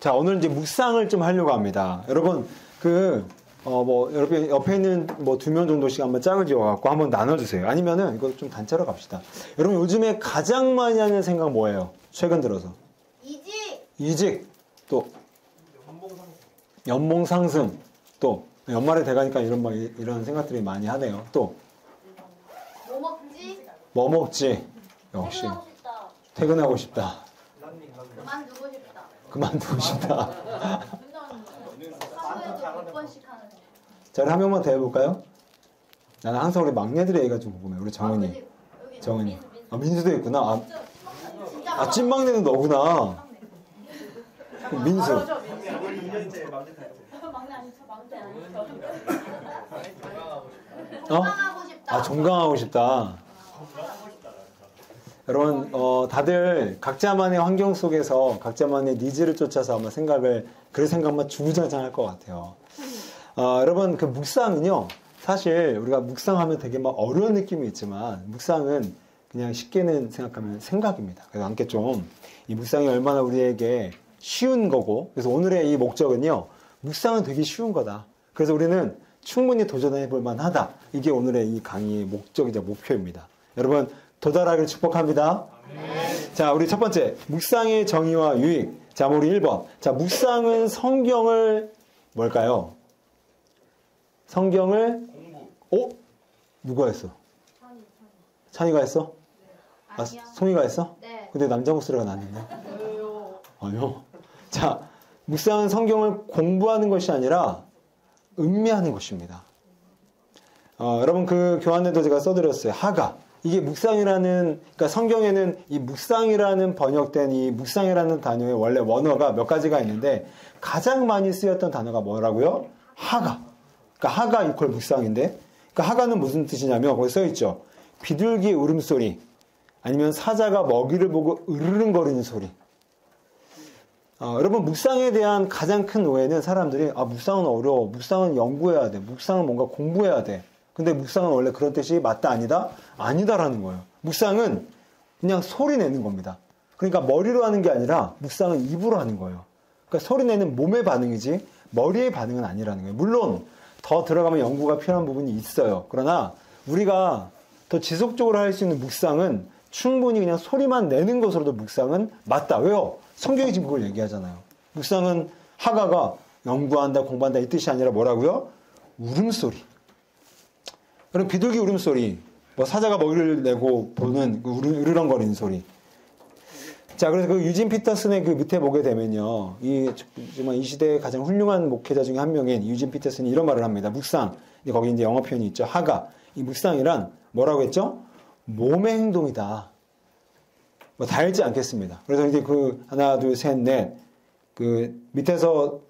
자, 오늘 이제 묵상을 좀 하려고 합니다. 여러분, 여러분 옆에 있는 뭐 2명 정도씩 한번 짝을 지어갖고 한번 나눠주세요. 아니면은 이거 좀 단체로 갑시다. 여러분, 요즘에 가장 많이 하는 생각 뭐예요? 최근 들어서. 이직. 또. 연봉 상승. 또. 연말에 돼가니까 이런 생각들이 많이 하네요. 또. 뭐 먹지? 역시. 퇴근하고 싶다. 그만두고 싶다. 자, 한 명만 더 해볼까요? 나는 항상 우리 막내들의 얘기가 좀 궁금해. 우리 정은이. 민수도 있구나. 찐막내는 너구나. 민수. 종강하고 싶다. 여러분, 다들 각자만의 환경 속에서 각자만의 니즈를 쫓아서 아마 그런 생각만 주구장창 것 같아요. 여러분, 그 묵상은요, 사실 우리가 묵상하면 되게 막 어려운 느낌이 있지만, 묵상은 그냥 쉽게는 생각하면 생각입니다. 그래서 함께 좀, 이 묵상이 얼마나 우리에게 쉬운 거고, 그래서 오늘의 이 목적은요, 묵상은 되게 쉬운 거다. 그래서 우리는 충분히 도전해 볼 만하다. 이게 오늘의 이 강의의 목적이자 목표입니다. 여러분, 도달하기를 축복합니다. 자, 우리 첫 번째, 묵상의 정의와 유익. 자, 우리 1번. 자, 묵상은 성경을, 뭘까요? 성경을, 누가 했어? 찬이가 했어? 송이가 했어? 네. 근데 남자 목소리가 났는데? 아니요. 자, 묵상은 성경을 공부하는 것이 아니라 음미하는 것입니다. 여러분, 그 교환에도 제가 써드렸어요. 하가. 이게 그러니까 성경에는 이 묵상이라는 번역된 이 묵상이라는 단어의 원래 원어가 몇 가지가 있는데 가장 많이 쓰였던 단어가 뭐라고요? 하가. 그러니까 하가 이퀄 묵상인데, 그러니까 하가는 무슨 뜻이냐면 거기 써있죠. 비둘기의 울음소리, 아니면 사자가 먹이를 보고 으르릉거리는 소리. 여러분, 묵상에 대한 가장 큰 오해는 사람들이 묵상은 어려워, 묵상은 연구해야 돼, 묵상은 뭔가 공부해야 돼. 근데 묵상은 원래 그런 뜻이 맞다 아니다? 아니다라는 거예요. 묵상은 그냥 소리 내는 겁니다. 그러니까 머리로 하는 게 아니라 묵상은 입으로 하는 거예요. 그러니까 소리 내는 몸의 반응이지 머리의 반응은 아니라는 거예요. 물론 더 들어가면 연구가 필요한 부분이 있어요. 그러나 우리가 더 지속적으로 할 수 있는 묵상은 충분히 그냥 소리만 내는 것으로도 묵상은 맞다. 왜요? 성경이 지금 그걸 얘기하잖아요. 묵상은 하가가 연구한다, 공부한다 이 뜻이 아니라 뭐라고요? 울음소리. 그럼 비둘기 울음소리, 뭐 사자가 먹이를 내고 보는 그 으르렁거리는 소리. 자, 그래서 그 유진 피터슨의 그 밑에 보게 되면요, 정말 이 시대의 가장 훌륭한 목회자 중에 한 명인 유진 피터슨이 이런 말을 합니다. 묵상. 거기 이제 영어 표현이 있죠. 하가. 이 묵상이란 뭐라고 했죠? 몸의 행동이다. 뭐 다 읽지 않겠습니다. 그래서 이제 하나, 둘, 셋, 넷. 밑에서,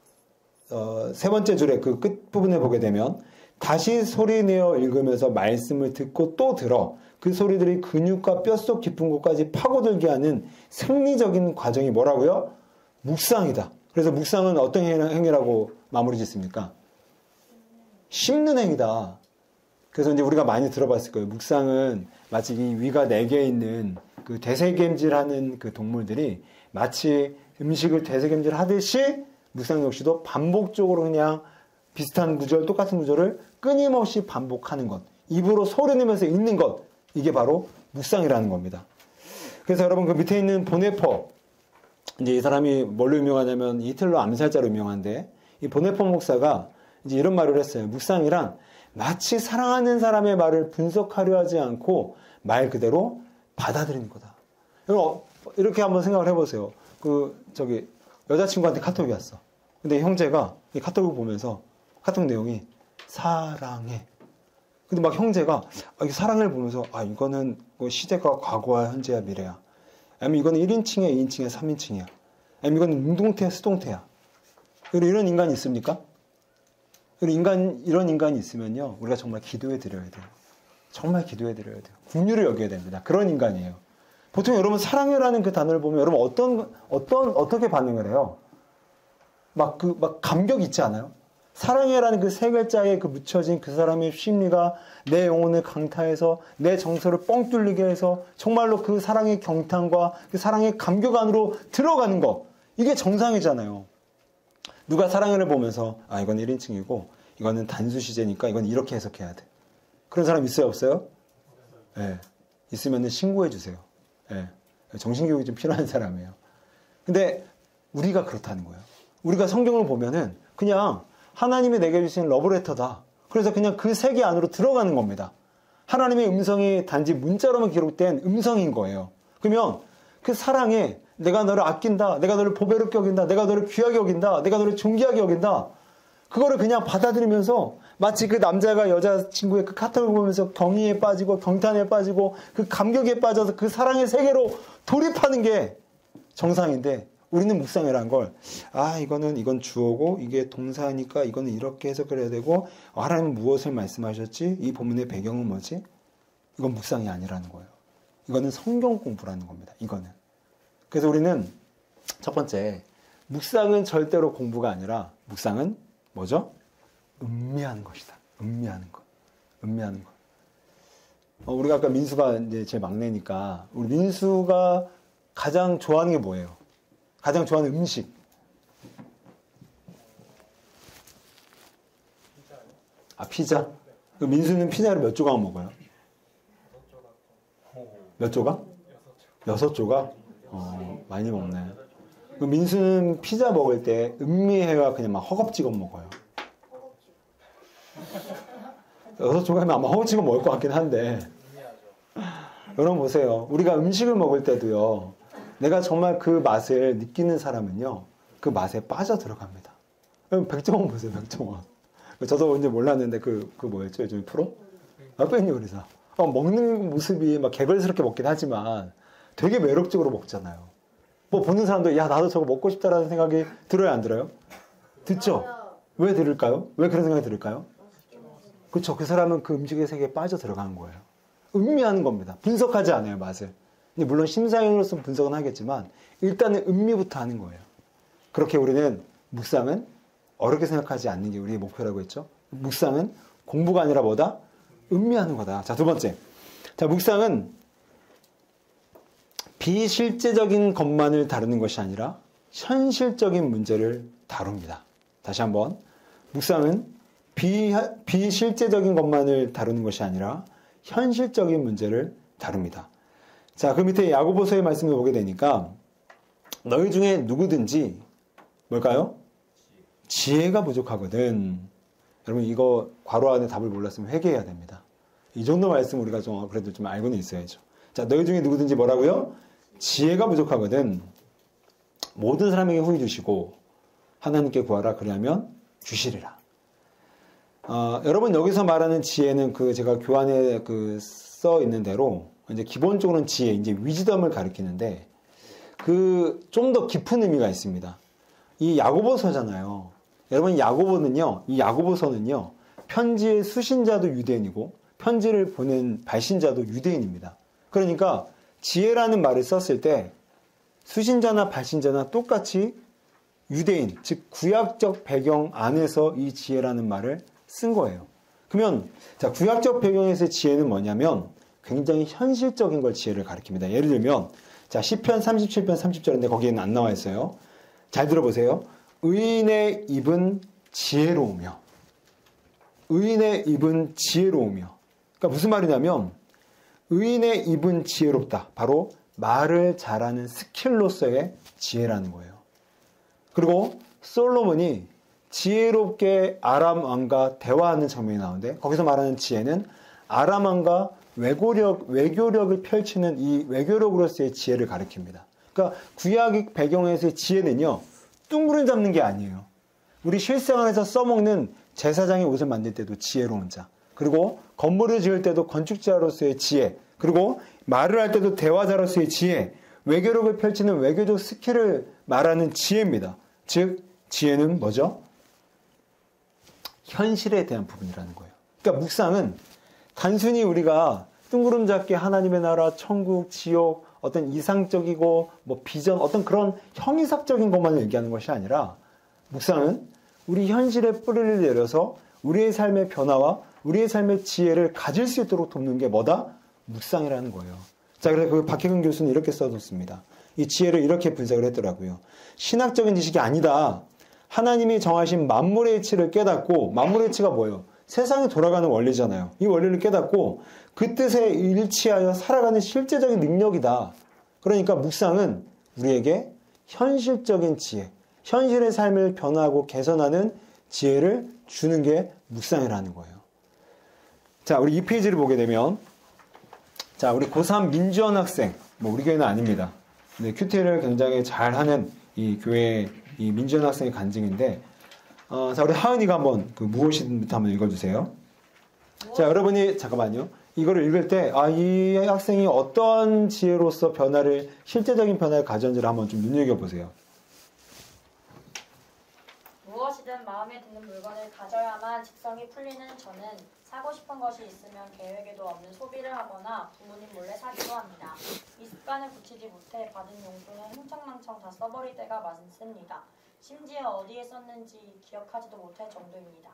세 번째 줄의 그 끝부분에 보게 되면 다시 소리내어 읽으면서 말씀을 듣고 또 들어 그 소리들이 근육과 뼛속 깊은 곳까지 파고들게 하는 생리적인 과정이 뭐라고요? 묵상이다. 그래서 묵상은 어떤 행위라고 마무리 짓습니까? 씹는 행위다. 그래서 이제 우리가 많이 들어봤을 거예요. 묵상은 마치 이 위가 4개 있는 그 되새김질하는 그 동물들이 마치 음식을 되새김질 하듯이 묵상 역시도 반복적으로 그냥 비슷한 구절, 똑같은 구절을 끊임없이 반복하는 것. 입으로 소리내면서 읽는 것. 이게 바로 묵상이라는 겁니다. 그래서 여러분 그 밑에 있는 보네퍼. 이제 이 사람이 뭘로 유명하냐면 히틀러 암살자로 유명한데 이 보네퍼 목사가 이제 이런 말을 했어요. 묵상이란 마치 사랑하는 사람의 말을 분석하려 하지 않고 말 그대로 받아들이는 거다. 이렇게 한번 생각을 해보세요. 여자친구한테 카톡이 왔어. 근데 형제가 이 카톡을 보면서 카톡 내용이 사랑해. 근데 막 형제가 이 사랑을 보면서 이거는 시대가 과거야 현재야 미래야. 아니면 이거는 1인칭이야 2인칭이야 3인칭이야. 아니면 이거는 능동태야 수동태야. 이런 인간이 있습니까? 이런 인간이 있으면요 우리가 정말 기도해 드려야 돼요. 정말 기도해 드려야 돼요. 긍휼을 여겨야 됩니다. 그런 인간이에요. 보통 여러분 사랑해라는 그 단어를 보면 여러분 어떻게 반응을 해요? 막 감격 있지 않아요? 사랑해라는 그 세 글자에 묻혀진 그 사람의 심리가 내 영혼을 강타해서 내 정서를 뻥 뚫리게 해서 정말로 그 사랑의 경탄과 그 사랑의 감격 안으로 들어가는 거. 이게 정상이잖아요. 누가 사랑을 보면서 아 이건 1인칭이고 이거는 단수 시제니까 이건 이렇게 해석해야 돼. 그런 사람 있어요 없어요? 네. 있으면 신고해 주세요. 네. 정신교육이 좀 필요한 사람이에요. 근데 우리가 그렇다는 거예요. 우리가 성경을 보면은 그냥 하나님이 내게 주신 러브레터다. 그래서 그냥 그 세계 안으로 들어가는 겁니다. 하나님의 음성이 단지 문자로만 기록된 음성인 거예요. 그러면 그 사랑에 내가 너를 아낀다. 내가 너를 보배롭게 여긴다. 내가 너를 귀하게 여긴다. 내가 너를 존귀하게 여긴다. 그거를 그냥 받아들이면서 마치 그 남자가 여자친구의 그 카톡을 보면서 경의에 빠지고 경탄에 빠지고 그 감격에 빠져서 그 사랑의 세계로 돌입하는 게 정상인데 우리는 묵상이라는 걸 이건 주어고 이게 동사니까 이거는 이렇게 해석을 해야 되고 하나님은 무엇을 말씀하셨지? 이 본문의 배경은 뭐지? 이건 묵상이 아니라는 거예요. 이거는 성경 공부라는 겁니다. 이거는. 그래서 우리는 첫 번째 묵상은 절대로 공부가 아니라 묵상은 뭐죠? 음미하는 것이다. 음미하는 것. 음미하는 것. 우리가 아까 민수가 이제 제 막내니까 우리 민수가 가장 좋아하는 게 뭐예요? 가장 좋아하는 음식. 피자? 민수는 피자를 몇 조각 먹어요? 몇 조각? 6조각? 많이 먹네. 민수는 피자 먹을 때 음미해가 그냥 막 허겁지겁 먹어요. 6조각이면 아마 허겁지겁 먹을 것 같긴 한데. 여러분 보세요. 우리가 음식을 먹을 때도요. 내가 정말 그 맛을 느끼는 사람은요. 그 맛에 빠져 들어갑니다. 백종원 보세요. 백종원. 저도 이제 몰랐는데 그 뭐였죠? 요즘 프로? 아빠 요리사. 먹는 모습이 막 개걸스럽게 먹긴 하지만 되게 매력적으로 먹잖아요. 뭐 보는 사람도 야 나도 저거 먹고 싶다라는 생각이 들어요 안 들어요? 듣죠? 왜 들을까요? 왜 그런 생각이 들을까요? 그렇죠. 그 사람은 그 음식의 세계에 빠져 들어가는 거예요. 음미하는 겁니다. 분석하지 않아요 맛을. 근데 물론 심사위원으로서 분석은 하겠지만 일단은 음미부터 하는 거예요. 그렇게 우리는 묵상은 어렵게 생각하지 않는 게 우리의 목표라고 했죠. 묵상은 공부가 아니라 뭐다? 음미하는 거다. 자, 두 번째. 자, 묵상은 비실제적인 것만을 다루는 것이 아니라 현실적인 문제를 다룹니다. 다시 한번. 묵상은 비실제적인 것만을 다루는 것이 아니라 현실적인 문제를 다룹니다. 자, 그 밑에 야고보서의 말씀을 보게 되니까 너희 중에 누구든지 뭘까요? 지혜가 부족하거든. 여러분 이거 괄호 안에 답을 몰랐으면 회개해야 됩니다. 이 정도 말씀 우리가 좀 그래도 좀 알고는 있어야죠. 자, 너희 중에 누구든지 뭐라고요? 지혜가 부족하거든. 모든 사람에게 후히 주시고 하나님께 구하라 그리하면 주시리라. 여러분 여기서 말하는 지혜는 제가 교환에 써 있는 대로 이제 기본적으로는 지혜, 이제 위즈덤을 가리키는데 좀 더 깊은 의미가 있습니다. 이 야고보서잖아요. 여러분 이 야고보서는요. 편지의 수신자도 유대인이고 편지를 보낸 발신자도 유대인입니다. 그러니까 지혜라는 말을 썼을 때 수신자나 발신자나 똑같이 유대인, 즉 구약적 배경 안에서 이 지혜라는 말을 쓴 거예요. 그러면 자, 구약적 배경에서의 지혜는 뭐냐면 굉장히 현실적인 걸 지혜를 가리킵니다. 예를 들면 자, 시편 37편 30절인데 거기에는 안 나와 있어요. 잘 들어보세요. 의인의 입은 지혜로우며 의인의 입은 지혜로우며 그러니까 무슨 말이냐면 의인의 입은 지혜롭다. 바로 말을 잘하는 스킬로서의 지혜라는 거예요. 그리고 솔로몬이 지혜롭게 아람 왕과 대화하는 장면이 나오는데 거기서 말하는 지혜는 아람 왕과 외교력을 펼치는 이 외교력으로서의 지혜를 가리킵니다. 그러니까 구약 배경에서의 지혜는요. 둥그런 잡는 게 아니에요. 우리 실생활에서 써먹는 제사장의 옷을 만들 때도 지혜로운 자. 그리고 건물을 지을 때도 건축자로서의 지혜. 그리고 말을 할 때도 대화자로서의 지혜. 외교력을 펼치는 외교적 스킬을 말하는 지혜입니다. 즉 지혜는 뭐죠? 현실에 대한 부분이라는 거예요. 그러니까 묵상은 단순히 우리가 둥그름 잡게 하나님의 나라, 천국, 지옥, 어떤 이상적이고 뭐 비전, 어떤 그런 형이삭적인 것만 얘기하는 것이 아니라 묵상은 우리 현실의 뿌리를 내려서 우리의 삶의 변화와 우리의 삶의 지혜를 가질 수 있도록 돕는 게 뭐다? 묵상이라는 거예요. 자, 그래서 박혜근 교수는 이렇게 써뒀습니다. 이 지혜를 이렇게 분석을 했더라고요. 신학적인 지식이 아니다. 하나님이 정하신 만물의 이치를 깨닫고, 만물의 이치가 뭐예요? 세상이 돌아가는 원리잖아요. 이 원리를 깨닫고 그 뜻에 일치하여 살아가는 실제적인 능력이다. 그러니까 묵상은 우리에게 현실적인 지혜, 현실의 삶을 변화하고 개선하는 지혜를 주는 게 묵상이라는 거예요. 자, 우리 2페이지를 보게 되면, 자, 우리 고3 민주원 학생, 뭐 우리 교회는 아닙니다. 근데 큐티를 굉장히 잘하는 이 교회 이 민주원 학생의 간증인데, 자, 우리 하은이가 한번 그 무엇이든부터 한번 읽어주세요. 자, 여러분이 잠깐만요. 이거를 읽을 때, 이 학생이 어떤 지혜로서 실제적인 변화를 가졌는지를 한번 좀 눈여겨보세요. 무엇이든 마음에 드는 물건을 가져야만 직성이 풀리는 저는 사고 싶은 것이 있으면 계획에도 없는 소비를 하거나 부모님 몰래 사기도 합니다. 이 습관을 고치지 못해 받은 용돈은 흥청망청 다 써버릴 때가 많습니다. 심지어 어디에 썼는지 기억하지도 못할 정도입니다.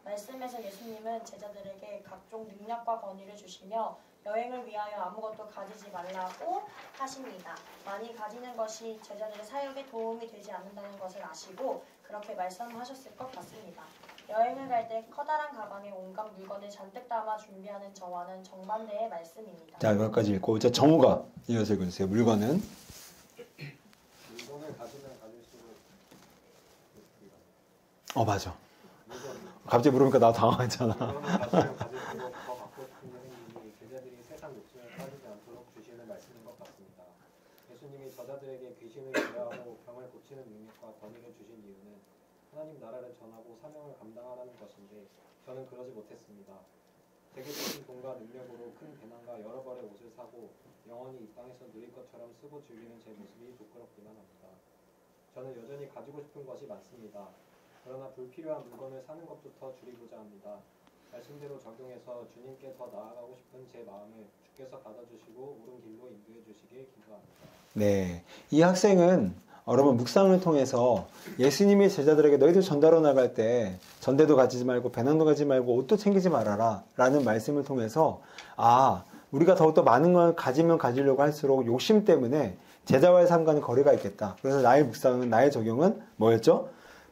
말씀에서 예수님은 제자들에게 각종 능력과 권위를 주시며 여행을 위하여 아무것도 가지지 말라고 하십니다. 많이 가지는 것이 제자들의 사역에 도움이 되지 않는다는 것을 아시고 그렇게 말씀하셨을 것 같습니다. 여행을 갈 때 커다란 가방에 온갖 물건을 잔뜩 담아 준비하는 저와는 정반대의 말씀입니다. 자, 여기까지 읽고 이제 정우가 이어서 읽어주세요. 물건을 가지면 가질수록 맞아. 갑자기 물으니까 나 당황했잖아. 가지면 가질수록 더 갖고 싶은 게 생기니 제자들이 세상 욕심에 빠지지 않도록 주시는 말씀인 것 같습니다. 예수님이 저자들에게 귀신을 제어하고 병을 고치는 능력과 권위를 주신 이유는 하나님 나라를 전하고 사명을 감당하라는 것인데 저는 그러지 못했습니다. 제게 주신 돈과 능력으로 큰 배낭과 여러 벌의 옷을 사고 영원히 이 땅에서 누릴 것처럼 쓰고 즐기는 제 모습이 부끄럽기만 합니다. 저는 여전히 가지고 싶은 것이 많습니다. 그러나 불필요한 물건을 사는 것부터 줄이고자 합니다. 말씀대로 적용해서 주님께 더 나아가고 싶은 제 마음을 주께서 받아주시고 옳은 길로 인도해 주시길 기도합니다. 네, 이 학생은 여러분 묵상을 통해서 예수님이 제자들에게 너희들 전달로 나갈 때 전대도 가지지 말고 배낭도 가지지 말고 옷도 챙기지 말아라 라는 말씀을 통해서 우리가 더욱더 많은 걸 가지면 가지려고 할수록 욕심 때문에 제자와의 삶과는 거리가 있겠다. 그래서 나의 묵상은, 나의 적용은 뭐였죠?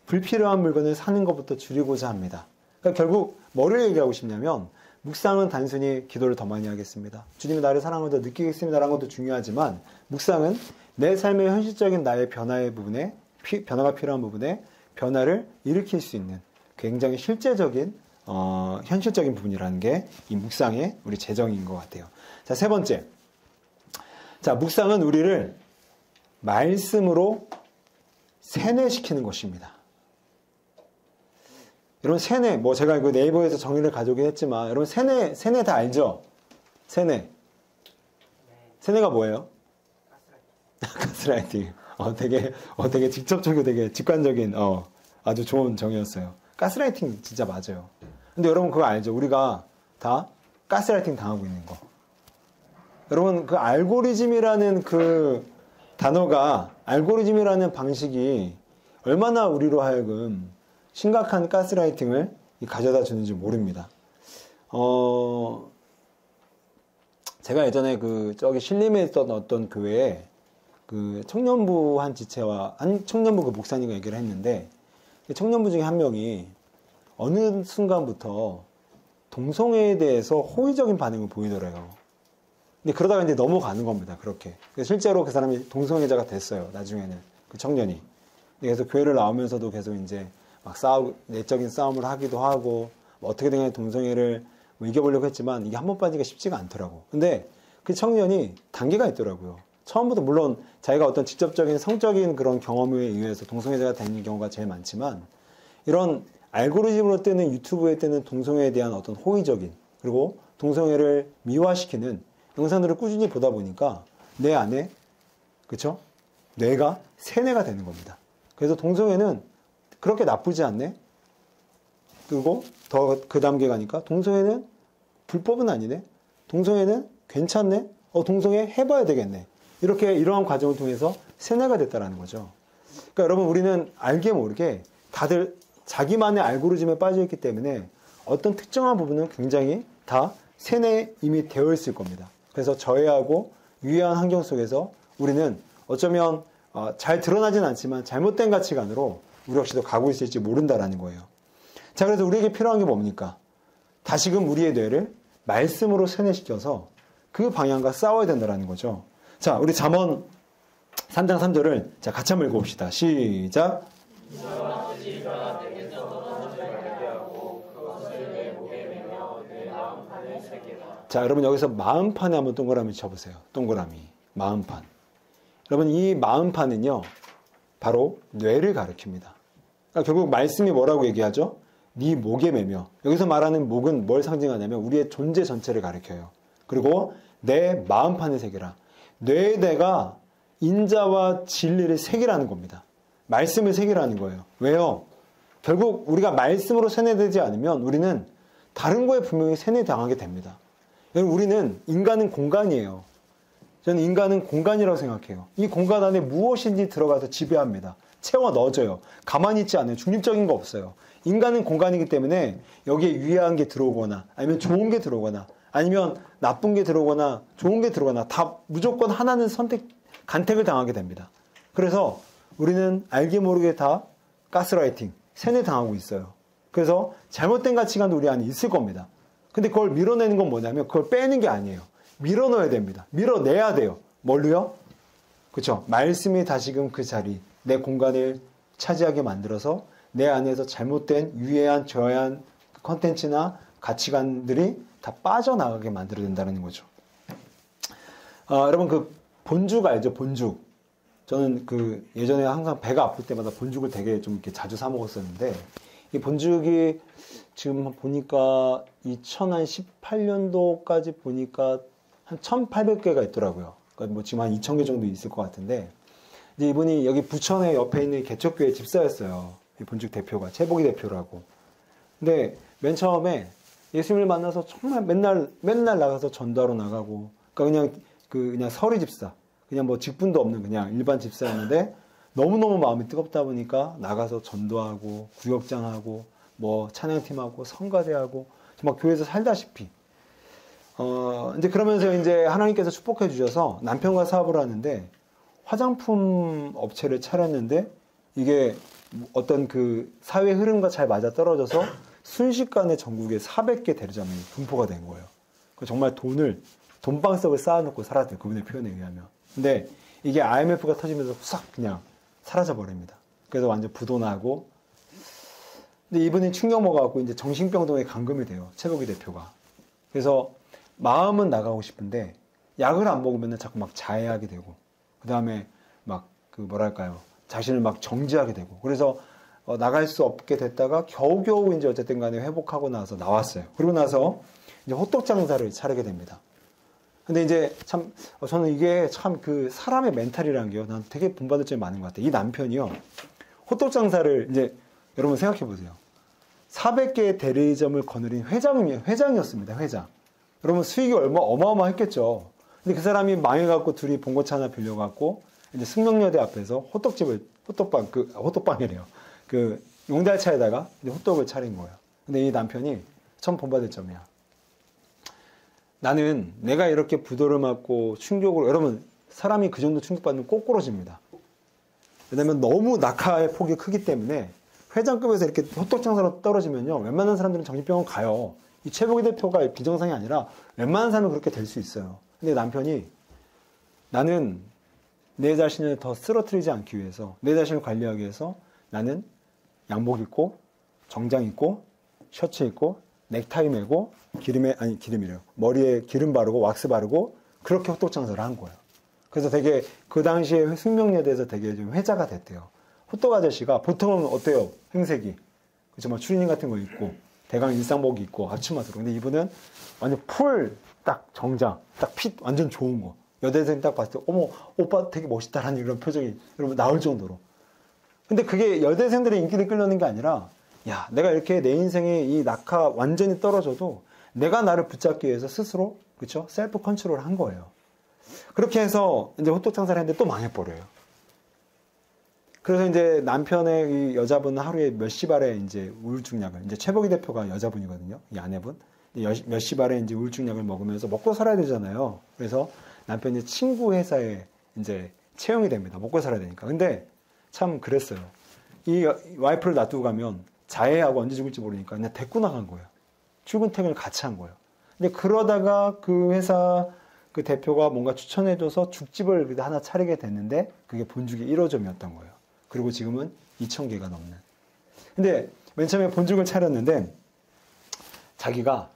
불필요한 물건을 사는 것부터 줄이고자 합니다. 그러니까 결국 뭐를 얘기하고 싶냐면 묵상은 단순히 기도를 더 많이 하겠습니다. 주님이 나를 사랑을 더 느끼겠습니다 라는 것도 중요하지만 묵상은 내 삶의 현실적인 나의 변화의 부분에 변화가 필요한 부분에 변화를 일으킬 수 있는 굉장히 실제적인 현실적인 부분이라는 게 이 묵상의 우리 재정인 것 같아요. 자, 세 번째. 자, 묵상은 우리를 말씀으로 세뇌시키는 것입니다. 여러분 세뇌, 제가 그 네이버에서 정의를 가져오긴 했지만 여러분 세뇌 다 알죠? 세뇌. 세뇌가 뭐예요? 가스라이팅. 되게 직접적이고 되게 직관적인 아주 좋은 정의였어요. 가스라이팅 진짜 맞아요. 근데 여러분 그거 알죠? 우리가 다 가스라이팅 당하고 있는 거. 여러분 그 알고리즘이라는 그 단어가, 알고리즘이라는 방식이 얼마나 우리로 하여금 심각한 가스라이팅을 가져다 주는지 모릅니다. 제가 예전에 저기 신림에 있던 어떤 교회에 그 청년부 한 청년부 그 목사님과 얘기를 했는데, 청년부 중에 한 명이 어느 순간부터 동성애에 대해서 호의적인 반응을 보이더래요. 근데 그러다가 이제 넘어가는 겁니다. 그렇게. 실제로 그 사람이 동성애자가 됐어요. 나중에는. 그 청년이. 그래서 교회를 나오면서도 계속 이제 막 내적인 싸움을 하기도 하고, 어떻게든 동성애를 이겨보려고 했지만 이게 한 번 빠지기가 쉽지가 않더라고. 근데 그 청년이 단계가 있더라고요. 처음부터 물론 자기가 어떤 직접적인 성적인 그런 경험에 의해서 동성애자가 되는 경우가 제일 많지만, 이런 알고리즘으로 뜨는 유튜브에 뜨는 동성애에 대한 어떤 호의적인, 그리고 동성애를 미화시키는 영상들을 꾸준히 보다 보니까 내 안에, 그쵸? 뇌가 세뇌가 되는 겁니다. 그래서 동성애는 그렇게 나쁘지 않네? 그리고 더 그 단계 가니까 동성애는 불법은 아니네? 동성애는 괜찮네? 동성애 해봐야 되겠네? 이러한 과정을 통해서 세뇌가 됐다는 거죠. 그러니까 여러분 우리는 알게 모르게 다들 자기만의 알고리즘에 빠져있기 때문에 어떤 특정한 부분은 굉장히 다 세뇌 이미 되어 있을 겁니다. 그래서 저해하고 유해한 환경 속에서 우리는 어쩌면 잘 드러나진 않지만 잘못된 가치관으로 우리 역시도 가고 있을지 모른다라는 거예요. 자, 그래서 우리에게 필요한 게 뭡니까? 다시금 우리의 뇌를 말씀으로 세뇌시켜서 그 방향과 싸워야 된다는 거죠. 자, 우리 잠언 3장 3절을 자, 같이 한번 읽어봅시다. 시작. 자, 여러분 여기서 마음판에 한번 동그라미 쳐보세요. 동그라미. 마음판. 여러분 이 마음판은요. 바로 뇌를 가리킵니다. 그러니까 결국 말씀이 뭐라고 얘기하죠? 네 목에 매며. 여기서 말하는 목은 뭘 상징하냐면 우리의 존재 전체를 가리켜요. 그리고 내 마음판의 세계라. 뇌의 내가 인자와 진리를 새기라는 겁니다. 말씀을 새기라는 거예요. 왜요? 결국 우리가 말씀으로 세뇌되지 않으면 우리는 다른 거에 분명히 세뇌당하게 됩니다. 여러분 우리는 인간은 공간이에요. 저는 인간은 공간이라고 생각해요. 이 공간 안에 무엇인지 들어가서 지배합니다. 채워 넣어줘요. 가만히 있지 않아요. 중립적인 거 없어요. 인간은 공간이기 때문에 여기에 유해한 게 들어오거나 아니면 좋은 게 들어오거나 아니면 나쁜 게 들어오거나 좋은 게 들어오거나 다 무조건 하나는 간택을 당하게 됩니다. 그래서 우리는 알게 모르게 다 가스라이팅, 세뇌당하고 있어요. 그래서 잘못된 가치관도 우리 안에 있을 겁니다. 근데 그걸 밀어내는 건 뭐냐면 그걸 빼는 게 아니에요. 밀어넣어야 됩니다. 밀어내야 돼요. 뭘로요? 그렇죠. 말씀이 다시금 그 자리, 내 공간을 차지하게 만들어서 내 안에서 잘못된 유해한 저해한 컨텐츠나 가치관들이 다 빠져나가게 만들어야 된다는 거죠. 여러분 그 본죽 알죠? 본죽. 저는 그 예전에 항상 배가 아플 때마다 본죽을 되게 좀 이렇게 자주 사 먹었었는데 이 본죽이 지금 보니까 2018년도까지 보니까 한 1,800개가 있더라고요. 그러니까 뭐 지금 한 2,000개 정도 있을 것 같은데 이제 이분이 여기 부천에 옆에 있는 개척교회 집사였어요. 이 본죽 대표가 최복이 대표라고. 근데 맨 처음에 예수님을 만나서 정말 맨날 나가서 전도하러 나가고, 그러니까 그냥 서리 집사, 그냥 뭐 직분도 없는 그냥 일반 집사였는데 너무너무 마음이 뜨겁다 보니까 나가서 전도하고 구역장하고 뭐 찬양팀하고 성가대하고 정말 교회에서 살다시피 이제 그러면서 이제 하나님께서 축복해 주셔서 남편과 사업을 하는데 화장품 업체를 차렸는데 이게 어떤 그 사회 흐름과 잘 맞아 떨어져서 순식간에 전국에 400개 대리점이 분포가 된 거예요. 정말 돈방석을 쌓아놓고 살았대요. 그분의 표현에 의하면. 근데 이게 IMF가 터지면서 싹 그냥 사라져 버립니다. 그래서 완전 부도나고. 근데 이분이 충격 먹어갖고 이제 정신병동에 감금이 돼요. 최복희 대표가. 그래서 마음은 나가고 싶은데 약을 안 먹으면 자꾸 막 자해하게 되고, 그 다음에 막 그 뭐랄까요, 자신을 막 정지하게 되고, 그래서 나갈 수 없게 됐다가 겨우겨우 이제 어쨌든 간에 회복하고 나서 나왔어요. 그리고 나서 이제 호떡 장사를 차리게 됩니다. 근데 이제 참 저는 이게 참 그 사람의 멘탈이라는 게요, 난 되게 본받을 점이 많은 것 같아요. 이 남편이요, 호떡 장사를 이제 여러분 생각해 보세요. 400개의 대리점을 거느린 회장이었습니다. 회장. 여러분 수익이 어마어마했겠죠. 근데 그 사람이 망해갖고 둘이 봉고차 하나 빌려갖고 이제 승명여대 앞에서 호떡빵이래요. 그 용달차에다가 이제 호떡을 차린 거예요. 근데 이 남편이 처음 본받을 점이야. 나는 내가 이렇게 부도를 맞고 충격을, 여러분 사람이 그 정도 충격받으면 꼬꾸러집니다. 왜냐면 너무 낙하의 폭이 크기 때문에 회장급에서 이렇게 호떡 장사로 떨어지면요, 웬만한 사람들은 정신병원 가요. 이 최복희 대표가 비정상이 아니라 웬만한 사람은 그렇게 될 수 있어요. 근데 남편이 나는 내 자신을 더 쓰러뜨리지 않기 위해서, 내 자신을 관리하기 위해서 나는 양복 입고 정장 입고 셔츠 입고 넥타이 매고 머리에 기름 바르고 왁스 바르고 그렇게 호떡 장사를 한 거예요. 그래서 되게 그 당시에 승명여대에서 되게 좀 회자가 됐대요. 호떡 아저씨가 보통은 어때요? 행색이 그렇죠, 막 추리닝 같은 거 입고 대강 일상복 입고 앞치마 들어. 근데 이분은 완전 풀 딱 정장 딱 핏 완전 좋은 거, 여대생 딱 봤을 때 어머 오빠 되게 멋있다라는 이런 표정이 여러분 나올 정도로. 근데 그게 여대생들의 인기를 끌려는 게 아니라, 야, 내가 이렇게 내 인생에 이 낙하 완전히 떨어져도 내가 나를 붙잡기 위해서 스스로, 그렇죠, 셀프 컨트롤을 한 거예요. 그렇게 해서 이제 호떡 장사를 했는데 또 망해버려요. 그래서 이제 남편의 이 여자분은 하루에 몇 시발에 이제 우울증약을, 이제 최복희 대표가 여자분이거든요, 이 아내분. 몇 시발에 이제 우울증약을 먹으면서 먹고 살아야 되잖아요. 그래서 남편이 친구 회사에 이제 채용이 됩니다. 먹고 살아야 되니까. 근데 참 그랬어요. 이 와이프를 놔두고 가면 자해하고 언제 죽을지 모르니까 그냥 데리고 나간 거예요. 출근 퇴근을 같이 한 거예요. 근데 그러다가 그 회사 그 대표가 뭔가 추천해줘서 죽집을 하나 차리게 됐는데 그게 본죽의 1호점이었던 거예요. 그리고 지금은 2,000개가 넘는. 근데 맨 처음에 본죽을 차렸는데 자기가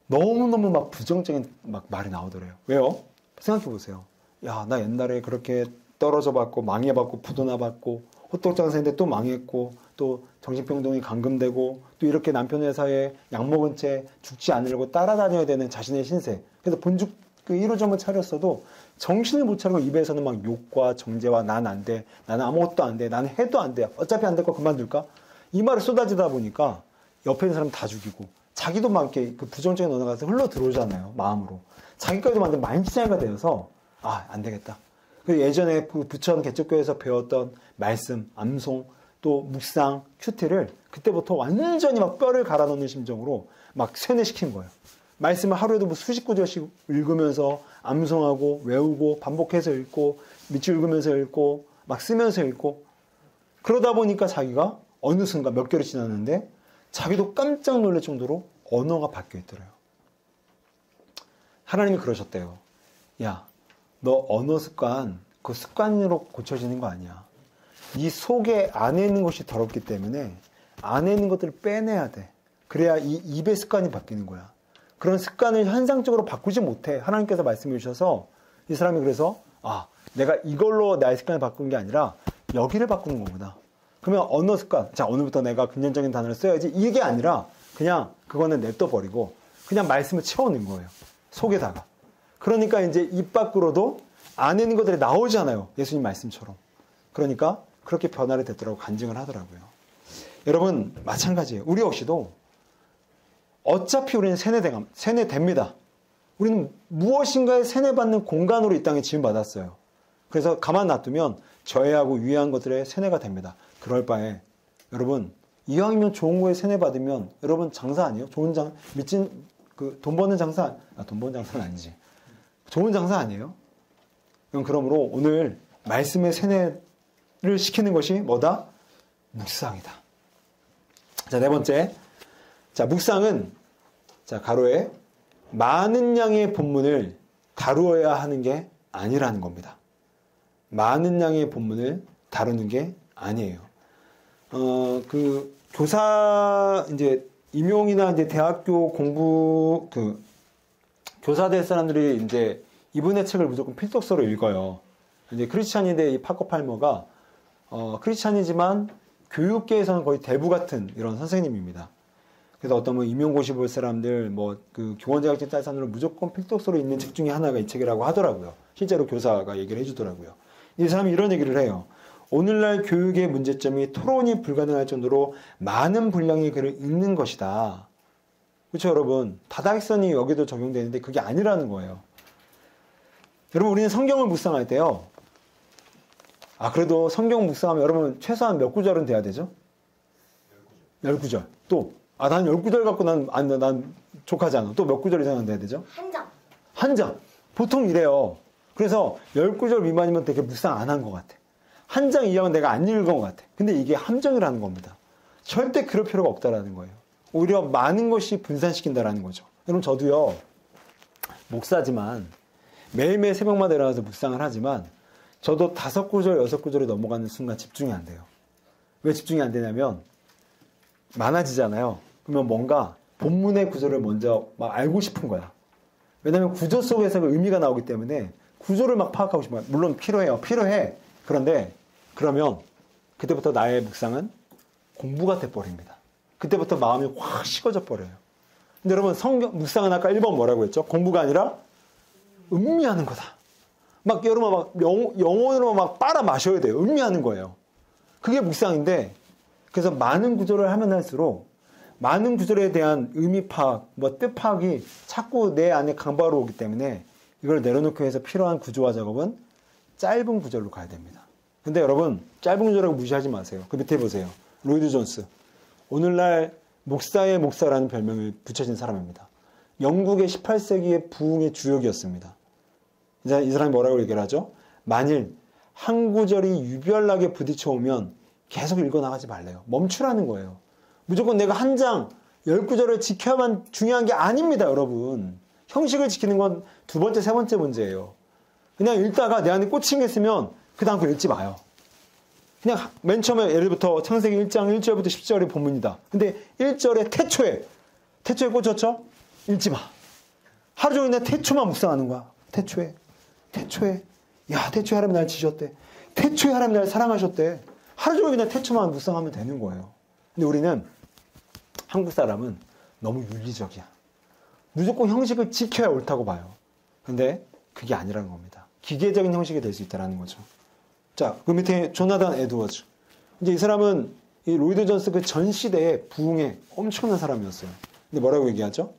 너무너무 막 부정적인 막 말이 나오더래요. 왜요? 생각해 보세요. 야, 나 옛날에 그렇게 떨어져 봤고 망해봤고 부도나 봤고 호떡 장사인데 또 망했고 또 정신병동이 감금되고 또 이렇게 남편 회사에 약 먹은 채 죽지 않으려고 따라다녀야 되는 자신의 신세. 그래서 본죽 그 1호점을 차렸어도 정신을 못 차리고 입에서는 막 욕과 정죄와 난 안 돼. 나는 아무것도 안 돼. 나는 해도 안 돼. 어차피 안 될 거 그만둘까? 이 말을 쏟아지다 보니까 옆에 있는 사람 다 죽이고 자기도 막 이렇게 그 부정적인 언어가 흘러 들어오잖아요. 마음으로. 자기까지도 완전 만신창이가 되어서 아, 안 되겠다. 그리고 예전에 그 부천 개척교회에서 배웠던 말씀, 암송, 또 묵상, 큐티를 그때부터 완전히 막 뼈를 갈아 넣는 심정으로 막 세뇌시킨 거예요. 말씀을 하루에도 뭐 수십 구절씩 읽으면서 암송하고 외우고 반복해서 읽고 밑줄 읽으면서 읽고 막 쓰면서 읽고 그러다 보니까 자기가 어느 순간 몇 개월이 지났는데 자기도 깜짝 놀랄 정도로 언어가 바뀌어 있더래요. 하나님이 그러셨대요. 야, 너 언어 습관, 그 습관으로 고쳐지는 거 아니야. 이 속에 안에 있는 것이 더럽기 때문에 안에 있는 것들을 빼내야 돼. 그래야 이 입의 습관이 바뀌는 거야. 그런 습관을 현상적으로 바꾸지 못해. 하나님께서 말씀해 주셔서 이 사람이 그래서 아, 내가 이걸로 나의 습관을 바꾸는 게 아니라 여기를 바꾸는 거구나. 그러면 언어 습관, 자 오늘부터 내가 긍정적인 단어를 써야지 이게 아니라 그냥 그거는 냅둬버리고 그냥 말씀을 채워넣은 거예요. 속에다가. 그러니까 이제 입 밖으로도 안에 있는 것들이 나오잖아요. 예수님 말씀처럼. 그러니까 그렇게 변화를 됐더라고 간증을 하더라고요. 여러분 마찬가지예요. 우리 역시도 어차피 우리는 세뇌됩니다. 우리는 무엇인가에 세뇌받는 공간으로 이 땅에 지음받았어요. 그래서 가만 놔두면 저해하고 유해한 것들에 세뇌가 됩니다. 그럴 바에 여러분 이왕이면 좋은 거에 세뇌받으면 여러분 장사 아니에요? 좋은 미친 그 돈 버는 장사, 돈 버는 장사는 아니지. 좋은 장사 아니에요? 그러므로 오늘 말씀의 세뇌를 시키는 것이 뭐다? 묵상이다. 자, 네 번째. 자, 묵상은 자, 가로에 많은 양의 본문을 다루어야 하는 게 아니라는 겁니다. 많은 양의 본문을 다루는 게 아니에요. 그 교사 이제 임용이나 이제 대학교 공부 그 교사 될 사람들이 이제 이분의 책을 무조건 필독서로 읽어요. 이제 크리스찬인데 이 파커 팔머가 크리스찬이지만 교육계에서는 거의 대부 같은 이런 선생님입니다. 그래서 어떤 뭐 임용고시 볼 사람들 뭐 그 교원 자격증 딸 사람들은 무조건 필독서로 읽는 책 중에 하나가 이 책이라고 하더라고요. 실제로 교사가 얘기를 해주더라고요. 이 사람이 이런 얘기를 해요. 오늘날 교육의 문제점이 토론이 불가능할 정도로 많은 분량의 글을 읽는 것이다. 그렇죠, 여러분? 다다익선이 여기도 적용되는데 그게 아니라는 거예요. 여러분, 우리는 성경을 묵상할 때요. 그래도 성경 묵상하면 여러분 최소한 몇 구절은 돼야 되죠? 10구절. 또, 난 10구절 갖고 난 족하지 않아. 또 몇 구절 이상은 돼야 되죠? 한 장. 보통 이래요. 그래서 10구절 미만이면 되게 묵상 안 한 것 같아. 한 장 이하면 내가 안 읽은 것 같아. 근데 이게 함정이라는 겁니다. 절대 그럴 필요가 없다라는 거예요. 오히려 많은 것이 분산시킨다라는 거죠. 여러분, 저도요, 목사지만 매일매일 새벽마다 일어나서 묵상을 하지만 저도 5구절, 6구절이 넘어가는 순간 집중이 안 돼요. 왜 집중이 안 되냐면 많아지잖아요. 그러면 뭔가 본문의 구절을 먼저 막 알고 싶은 거야. 왜냐면 구조 속에서 그 의미가 나오기 때문에 구조를 막 파악하고 싶어요. 물론 필요해. 그런데 그러면 그때부터 나의 묵상은 공부가 돼버립니다. 그때부터 마음이 확 식어져 버려요. 근데 여러분 묵상은 아까 1번 뭐라고 했죠? 공부가 아니라 음미하는 거다. 막 여러분 막 영혼으로 막 빨아 마셔야 돼요. 음미하는 거예요. 그게 묵상인데 그래서 많은 구조를 하면 할수록 많은 구절에 대한 의미 파악, 뜻 파악이 자꾸 내 안에 강바로 오기 때문에 이걸 내려놓기 위해서 필요한 구조화 작업은 짧은 구절로 가야 됩니다. 근데 여러분 짧은 구절이라고 무시하지 마세요. 그 밑에 보세요. 로이드 존스. 오늘날 목사의 목사라는 별명을 붙여진 사람입니다. 영국의 18세기의 부흥의 주역이었습니다. 이제 이 사람이 뭐라고 얘기를 하죠? 만일 한 구절이 유별나게 부딪혀오면 계속 읽어나가지 말래요. 멈추라는 거예요. 무조건 내가 한 장, 10구절을 지켜야만 중요한 게 아닙니다, 여러분. 형식을 지키는 건 두 번째, 세 번째 문제예요. 그냥 읽다가 내 안에 꽂힌 게 있으면 그 다음 거 읽지 마요. 그냥 맨 처음에 예를부터 창세기 1장 1절부터 10절이 본문이다. 근데 1절에 태초에 꽂혔죠? 읽지 마. 하루 종일 내 태초만 묵상하는 거야. 태초에. 야, 태초에 하나님 날 지셨대. 태초에 하나님 날 사랑하셨대. 하루 종일 그냥 태초만 묵상하면 되는 거예요. 근데 우리는, 한국 사람은 너무 윤리적이야. 무조건 형식을 지켜야 옳다고 봐요. 근데 그게 아니라는 겁니다. 기계적인 형식이 될 수 있다는 거죠. 자, 그 밑에 조나단 에드워즈. 이제 이 사람은 이 로이드 존스 그 전 시대의 부흥의 엄청난 사람이었어요. 근데 뭐라고 얘기하죠?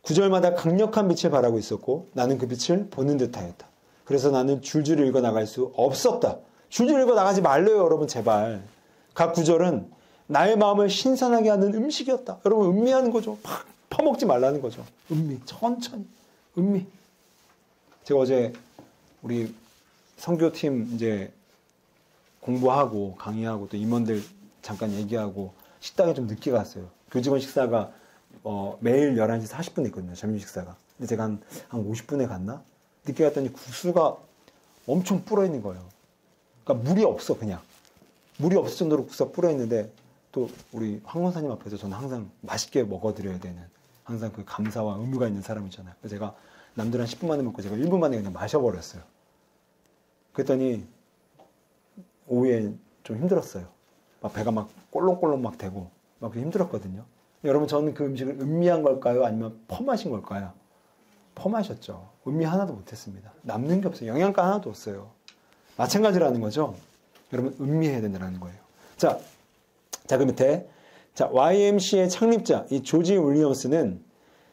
9절마다 강력한 빛을 발하고 있었고 나는 그 빛을 보는 듯하였다. 그래서 나는 줄줄 읽어 나갈 수 없었다. 줄줄 읽어 나가지 말래요, 여러분, 제발. 각 9절은 나의 마음을 신선하게 하는 음식이었다. 여러분, 음미하는 거죠. 팍 퍼먹지 말라는 거죠. 음미, 천천히. 음미. 제가 어제 우리 선교팀 이제 공부하고 강의하고 또 임원들 잠깐 얘기하고 식당에 좀 늦게 갔어요. 교직원 식사가 매일 11시 40분에 있거든요. 점심 식사가. 근데 제가 한 50분에 갔나? 늦게 갔더니 국수가 엄청 불어있는 거예요. 그러니까 물이 없어, 그냥. 물이 없을 정도로 국수가 불어있는데 또 우리 황 원사님 앞에서 저는 항상 맛있게 먹어드려야 되는 항상 그 감사와 의무가 있는 사람이잖아요. 그래서 제가 남들 한 10분 만에 먹고 제가 1분 만에 그냥 마셔버렸어요. 그랬더니 오후에 좀 힘들었어요. 막 배가 막 꼴렁꼴렁 막 되고 막 힘들었거든요. 여러분, 저는 그 음식을 음미한 걸까요? 아니면 퍼마신 걸까요? 퍼마셨죠. 음미 하나도 못했습니다. 남는 게 없어요. 영양가 하나도 없어요. 마찬가지라는 거죠. 여러분, 음미해야 된다는 거예요. 자, 그 밑에 자, YMCA의 창립자 이 조지 윌리엄스는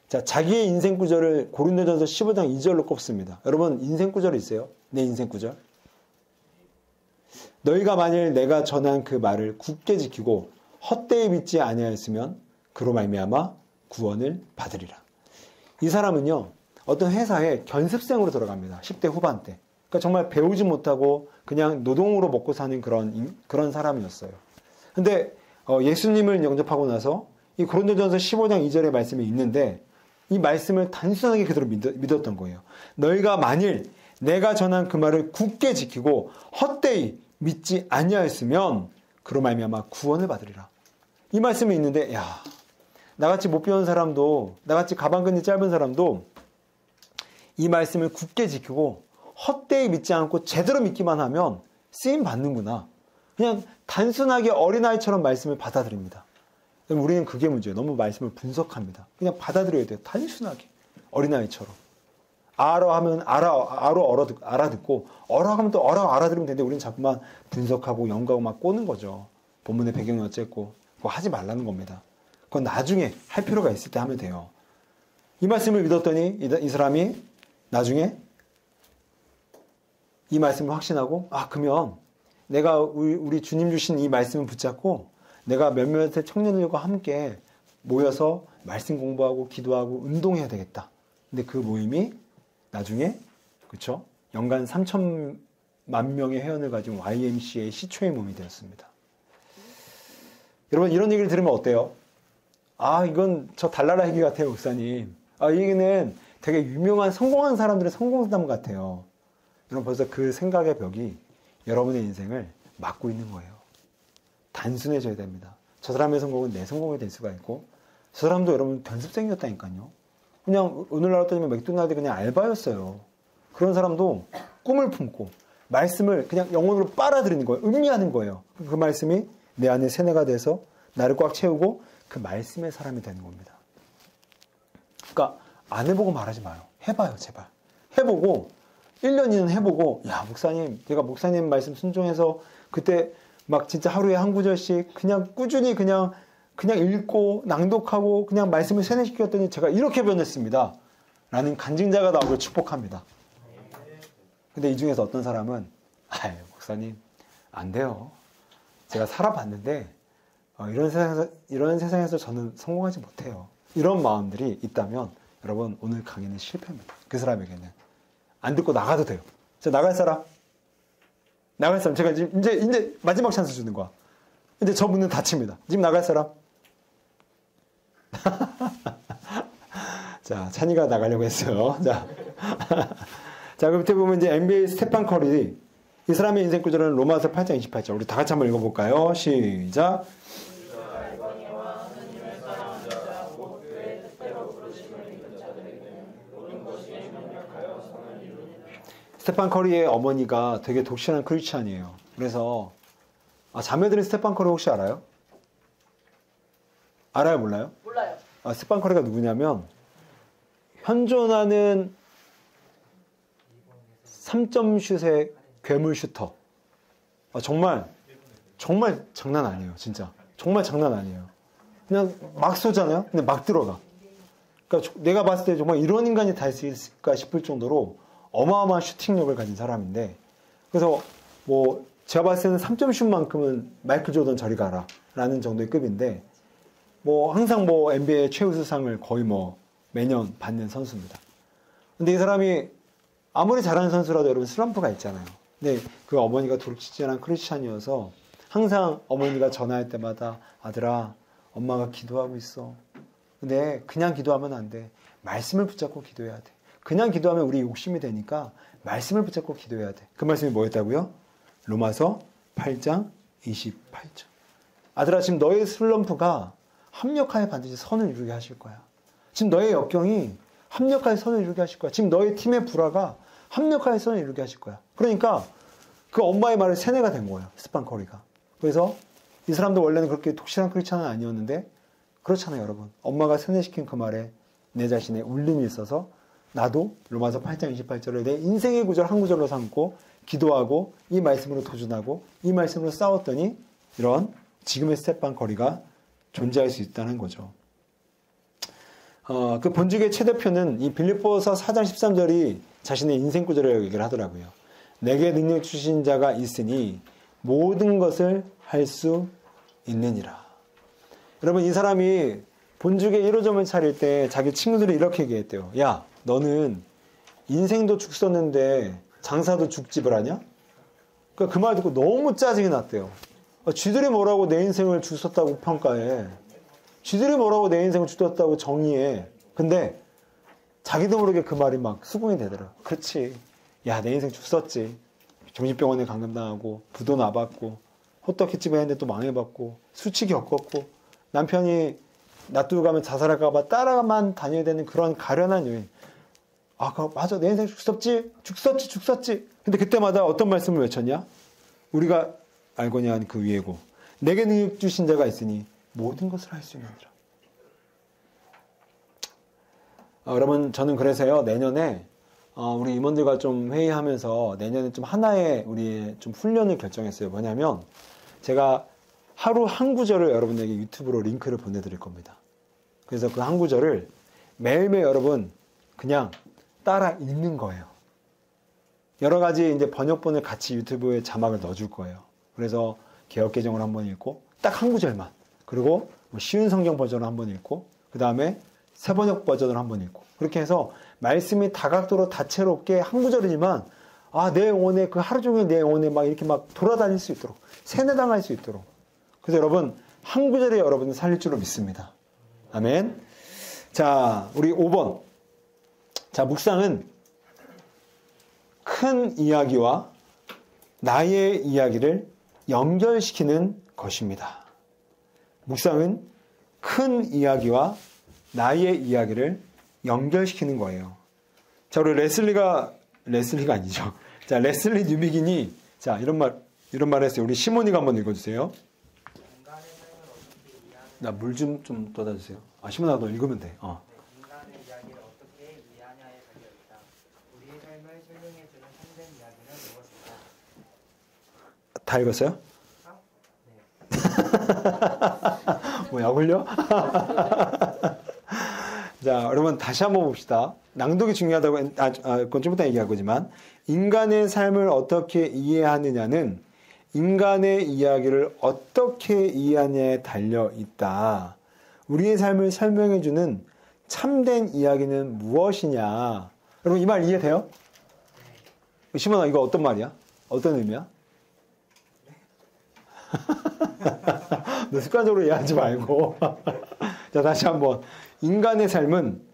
자, 자기의 인생 구절을 고린도전서 15장 2절로 꼽습니다. 여러분, 인생 구절이 있어요? 내 인생 구절. 너희가 만일 내가 전한 그 말을 굳게 지키고 헛되이 믿지 아니하였으면 그로 말미암아 구원을 받으리라. 이 사람은요, 어떤 회사에 견습생으로 들어갑니다. 10대 후반 때. 그러니까 정말 배우지 못하고 그냥 노동으로 먹고 사는 그런 사람이었어요. 근데 예수님을 영접하고 나서 이 고린도전서 15장 2절의 말씀이 있는데 이 말씀을 단순하게 그대로 믿었던 거예요. 너희가 만일 내가 전한 그 말을 굳게 지키고 헛되이 믿지 아니하였으면 그로 말미암아 구원을 받으리라. 이 말씀이 있는데, 야, 나같이 못 배운 사람도, 나같이 가방끈이 짧은 사람도 이 말씀을 굳게 지키고 헛되이 믿지 않고 제대로 믿기만 하면 쓰임 받는구나. 그냥 단순하게 어린아이처럼 말씀을 받아들입니다. 우리는 그게 문제예요. 너무 말씀을 분석합니다. 그냥 받아들여야 돼요. 단순하게. 어린아이처럼. 알아 하면 알아듣고 어라 하면 또 어라 알아들으면 되는데 우리는 자꾸만 분석하고 연구하고 막 꼬는 거죠. 본문의 배경이 어쨌고 그거 하지 말라는 겁니다. 그건 나중에 할 필요가 있을 때 하면 돼요. 이 말씀을 믿었더니 이 사람이 나중에 이 말씀을 확신하고 그러면 내가 우리 주님 주신 이 말씀을 붙잡고 내가 몇몇의 청년들과 함께 모여서 말씀 공부하고 기도하고 운동해야 되겠다. 근데 그 모임이 나중에 그렇죠? 연간 3천만 명의 회원을 가진 YMCA의 시초의 몸이 되었습니다. 여러분, 이런 얘기를 들으면 어때요? 이건 저 달나라 얘기 같아요, 목사님. 이 얘기는 되게 유명한 성공한 사람들의 성공담 같아요. 여러분, 벌써 그 생각의 벽이 여러분의 인생을 막고 있는 거예요. 단순해져야 됩니다. 저 사람의 성공은 내 성공이 될 수가 있고 저 사람도 여러분 견습생이었다니까요. 그냥 오늘날 따지면 맥도날드 그냥 알바였어요. 그런 사람도 꿈을 품고 말씀을 그냥 영혼으로 빨아들이는 거예요. 음미하는 거예요. 그 말씀이 내 안에 세뇌가 돼서 나를 꽉 채우고 그 말씀의 사람이 되는 겁니다. 그러니까 안 해보고 말하지 마요. 해봐요, 제발. 해보고 1년, 2년 해보고 목사님, 제가 목사님 말씀 순종해서 그때 막 진짜 하루에 한 구절씩 그냥 꾸준히 그냥 읽고 낭독하고 그냥 말씀을 세뇌시켰더니 제가 이렇게 변했습니다. 라는 간증자가 나오길 축복합니다. 근데 이 중에서 어떤 사람은 목사님 안 돼요. 제가 살아봤는데 이런 세상에서 저는 성공하지 못해요. 이런 마음들이 있다면 여러분 오늘 강의는 실패입니다. 그 사람에게는. 안 듣고 나가도 돼요. 자, 나갈 사람? 나갈 사람. 제가 지금 이제 마지막 찬스 주는 거야. 이제 저 문은 닫힙니다. 지금 나갈 사람? 자, 찬이가 나가려고 했어요. 자. 자, 그 밑에 보면 이제 NBA 스테판 커리. 이 사람의 인생 구절은 로마서 8장 28절. 우리 다 같이 한번 읽어볼까요? 시작. 스테판 커리의 어머니가 되게 독실한 크리스찬이에요. 그래서 자매들은 스테판 커리 혹시 알아요? 알아요? 몰라요? 몰라요. 스테판 커리가 누구냐면 현존하는 3점 슛의 괴물 슈터. 정말 장난 아니에요. 진짜 정말 장난 아니에요. 그냥 막 쏘잖아요. 근데 막 들어가. 그러니까 내가 봤을 때 정말 이런 인간이 다 있을까 싶을 정도로 어마어마한 슈팅력을 가진 사람인데, 그래서 뭐 제가 봤을 때는 3점 슛만큼은 마이클 조던 저리 가라 라는 정도의 급인데, 뭐 항상 뭐 NBA 최우수상을 거의 뭐 매년 받는 선수입니다. 근데 이 사람이 아무리 잘하는 선수라도 여러분 슬럼프가 있잖아요. 근데 그 어머니가 독실한 크리스찬이어서 항상 어머니가 전화할 때마다 아들아, 엄마가 기도하고 있어. 근데 그냥 기도하면 안 돼. 말씀을 붙잡고 기도해야 돼. 그냥 기도하면 우리 욕심이 되니까 말씀을 붙잡고 기도해야 돼. 그 말씀이 뭐였다고요? 로마서 8장 28절. 아들아, 지금 너의 슬럼프가 합력하여 반드시 선을 이루게 하실 거야. 지금 너의 역경이 합력하여 선을 이루게 하실 거야. 지금 너의 팀의 불화가 합력하여 선을 이루게 하실 거야. 그러니까 그 엄마의 말에 세뇌가 된 거예요. 스테판 커리가. 그래서 이 사람도 원래는 그렇게 독실한 크리스찬은 아니었는데, 그렇잖아요, 여러분. 엄마가 세뇌시킨 그 말에 내 자신의 울림이 있어서 나도 로마서 8장 28절을 내 인생의 구절 한 구절로 삼고 기도하고 이 말씀으로 도전하고 이 말씀으로 싸웠더니 이런 지금의 스테판 커리가 존재할 수 있다는 거죠. 그 본죽의 최대표는 이 빌립보서 4장 13절이 자신의 인생 구절이라고 얘기를 하더라고요. 내게 능력 주신 자가 있으니 모든 것을 할 수 있느니라. 여러분, 이 사람이 본죽의 1호점을 차릴 때 자기 친구들이 이렇게 얘기했대요. 야, 너는 인생도 죽 썼는데 장사도 죽집을 하냐? 그 말 듣고 너무 짜증이 났대요. 쥐들이 뭐라고 내 인생을 죽 썼다고 평가해. 쥐들이 뭐라고 내 인생을 죽 썼다고 정의해. 근데 자기도 모르게 그 말이 막 수긍이 되더라고. 그렇지. 야, 내 인생 죽 썼지. 정신병원에 감금당하고 부도 나봤고 호떡집에 했는데 또 망해봤고 수치 겪었고 남편이 놔두고 가면 자살할까봐 따라만 다녀야 되는 그런 가련한 여인. 맞아. 내 인생 죽었지. 근데 그때마다 어떤 말씀을 외쳤냐? 우리가 알고냐 한 그 위에고. 내게 능력 주신 자가 있으니 모든 것을 할 수 있느니라. 여러분, 저는 그래서요, 내년에 우리 임원들과 좀 회의하면서 내년에 좀 하나의 우리의 좀 훈련을 결정했어요. 뭐냐면 제가 하루 한 구절을 여러분에게 유튜브로 링크를 보내드릴 겁니다. 그래서 그 한 구절을 매일매일 여러분 그냥 따라 읽는 거예요. 여러 가지 이제 번역본을 같이 유튜브에 자막을 넣어줄 거예요. 그래서 개역개정을 한번 읽고 딱 한 구절만, 그리고 쉬운 성경 버전을 한번 읽고 그 다음에 새번역 버전을 한번 읽고, 그렇게 해서 말씀이 다각도로 다채롭게 한 구절이지만 내 영혼에 그 하루 종일 내 영혼에 막 이렇게 막 돌아다닐 수 있도록, 세뇌당할 수 있도록. 그래서 여러분 한 구절에 여러분을 살릴 줄로 믿습니다. 아멘. 자, 우리 5번. 자, 묵상은 큰 이야기와 나의 이야기를 연결시키는 것입니다. 묵상은 큰 이야기와 나의 이야기를 연결시키는 거예요. 자, 우리 레슬리가 아니죠. 자, 레슬리 뉴비긴이 자, 이런 말 했어요. 우리 시모니가 한번 읽어주세요. 나 물 좀 떠다 주세요. 시모나 너 읽으면 돼. 인간의 이야기를 어떻게 이해하냐에 달려있다. 우리의 삶을 설명해주는 참된 이야기는 무엇일까? 다 읽었어요? 네. 뭐 약 올려? 자, 여러분 다시 한번 봅시다. 낭독이 중요하다고, 그건 좀 이따 얘기할 거지만, 인간의 삶을 어떻게 이해하느냐는 인간의 이야기를 어떻게 이해하냐에 달려 있다. 우리의 삶을 설명해주는 참된 이야기는 무엇이냐. 여러분 이 말 이해돼요? 시몬아, 이거 어떤 말이야? 어떤 의미야? 너 습관적으로 이해하지 말고. 자, 다시 한번. 인간의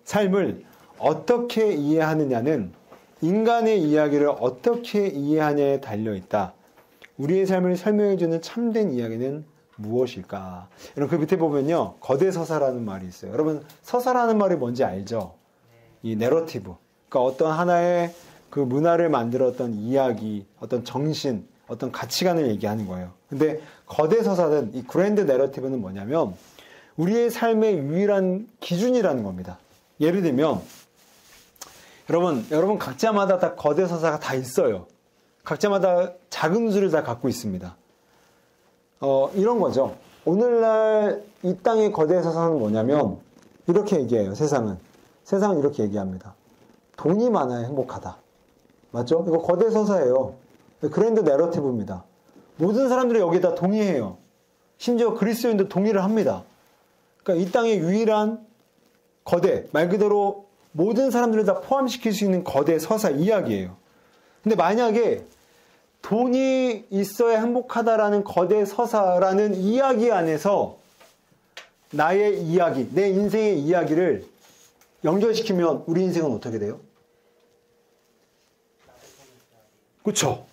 삶을 어떻게 이해하느냐는 인간의 이야기를 어떻게 이해하냐에 달려있다. 우리의 삶을 설명해주는 참된 이야기는 무엇일까? 여러분, 그 밑에 보면요. 거대 서사라는 말이 있어요. 여러분, 서사라는 말이 뭔지 알죠? 이 내러티브. 그러니까 어떤 하나의 그 문화를 만들었던 이야기, 어떤 정신, 어떤 가치관을 얘기하는 거예요. 근데 거대 서사는, 이 그랜드 내러티브는 뭐냐면 우리의 삶의 유일한 기준이라는 겁니다. 예를 들면 여러분 각자마다 다 거대 서사가 다 있어요. 각자마다 작은 수를 다 갖고 있습니다. 이런 거죠. 오늘날 이 땅의 거대 서사는 뭐냐면 이렇게 얘기해요. 세상은 이렇게 얘기합니다. 돈이 많아야 행복하다. 맞죠? 이거 거대 서사예요. 그랜드 내러티브입니다. 모든 사람들이 여기에 다 동의해요. 심지어 그리스도인도 동의를 합니다. 그러니까 이 땅의 유일한 거대, 말 그대로 모든 사람들을 다 포함시킬 수 있는 거대 서사 이야기예요. 근데 만약에 돈이 있어야 행복하다라는 거대 서사라는 이야기 안에서 나의 이야기, 내 인생의 이야기를 연결시키면 우리 인생은 어떻게 돼요? 그렇죠?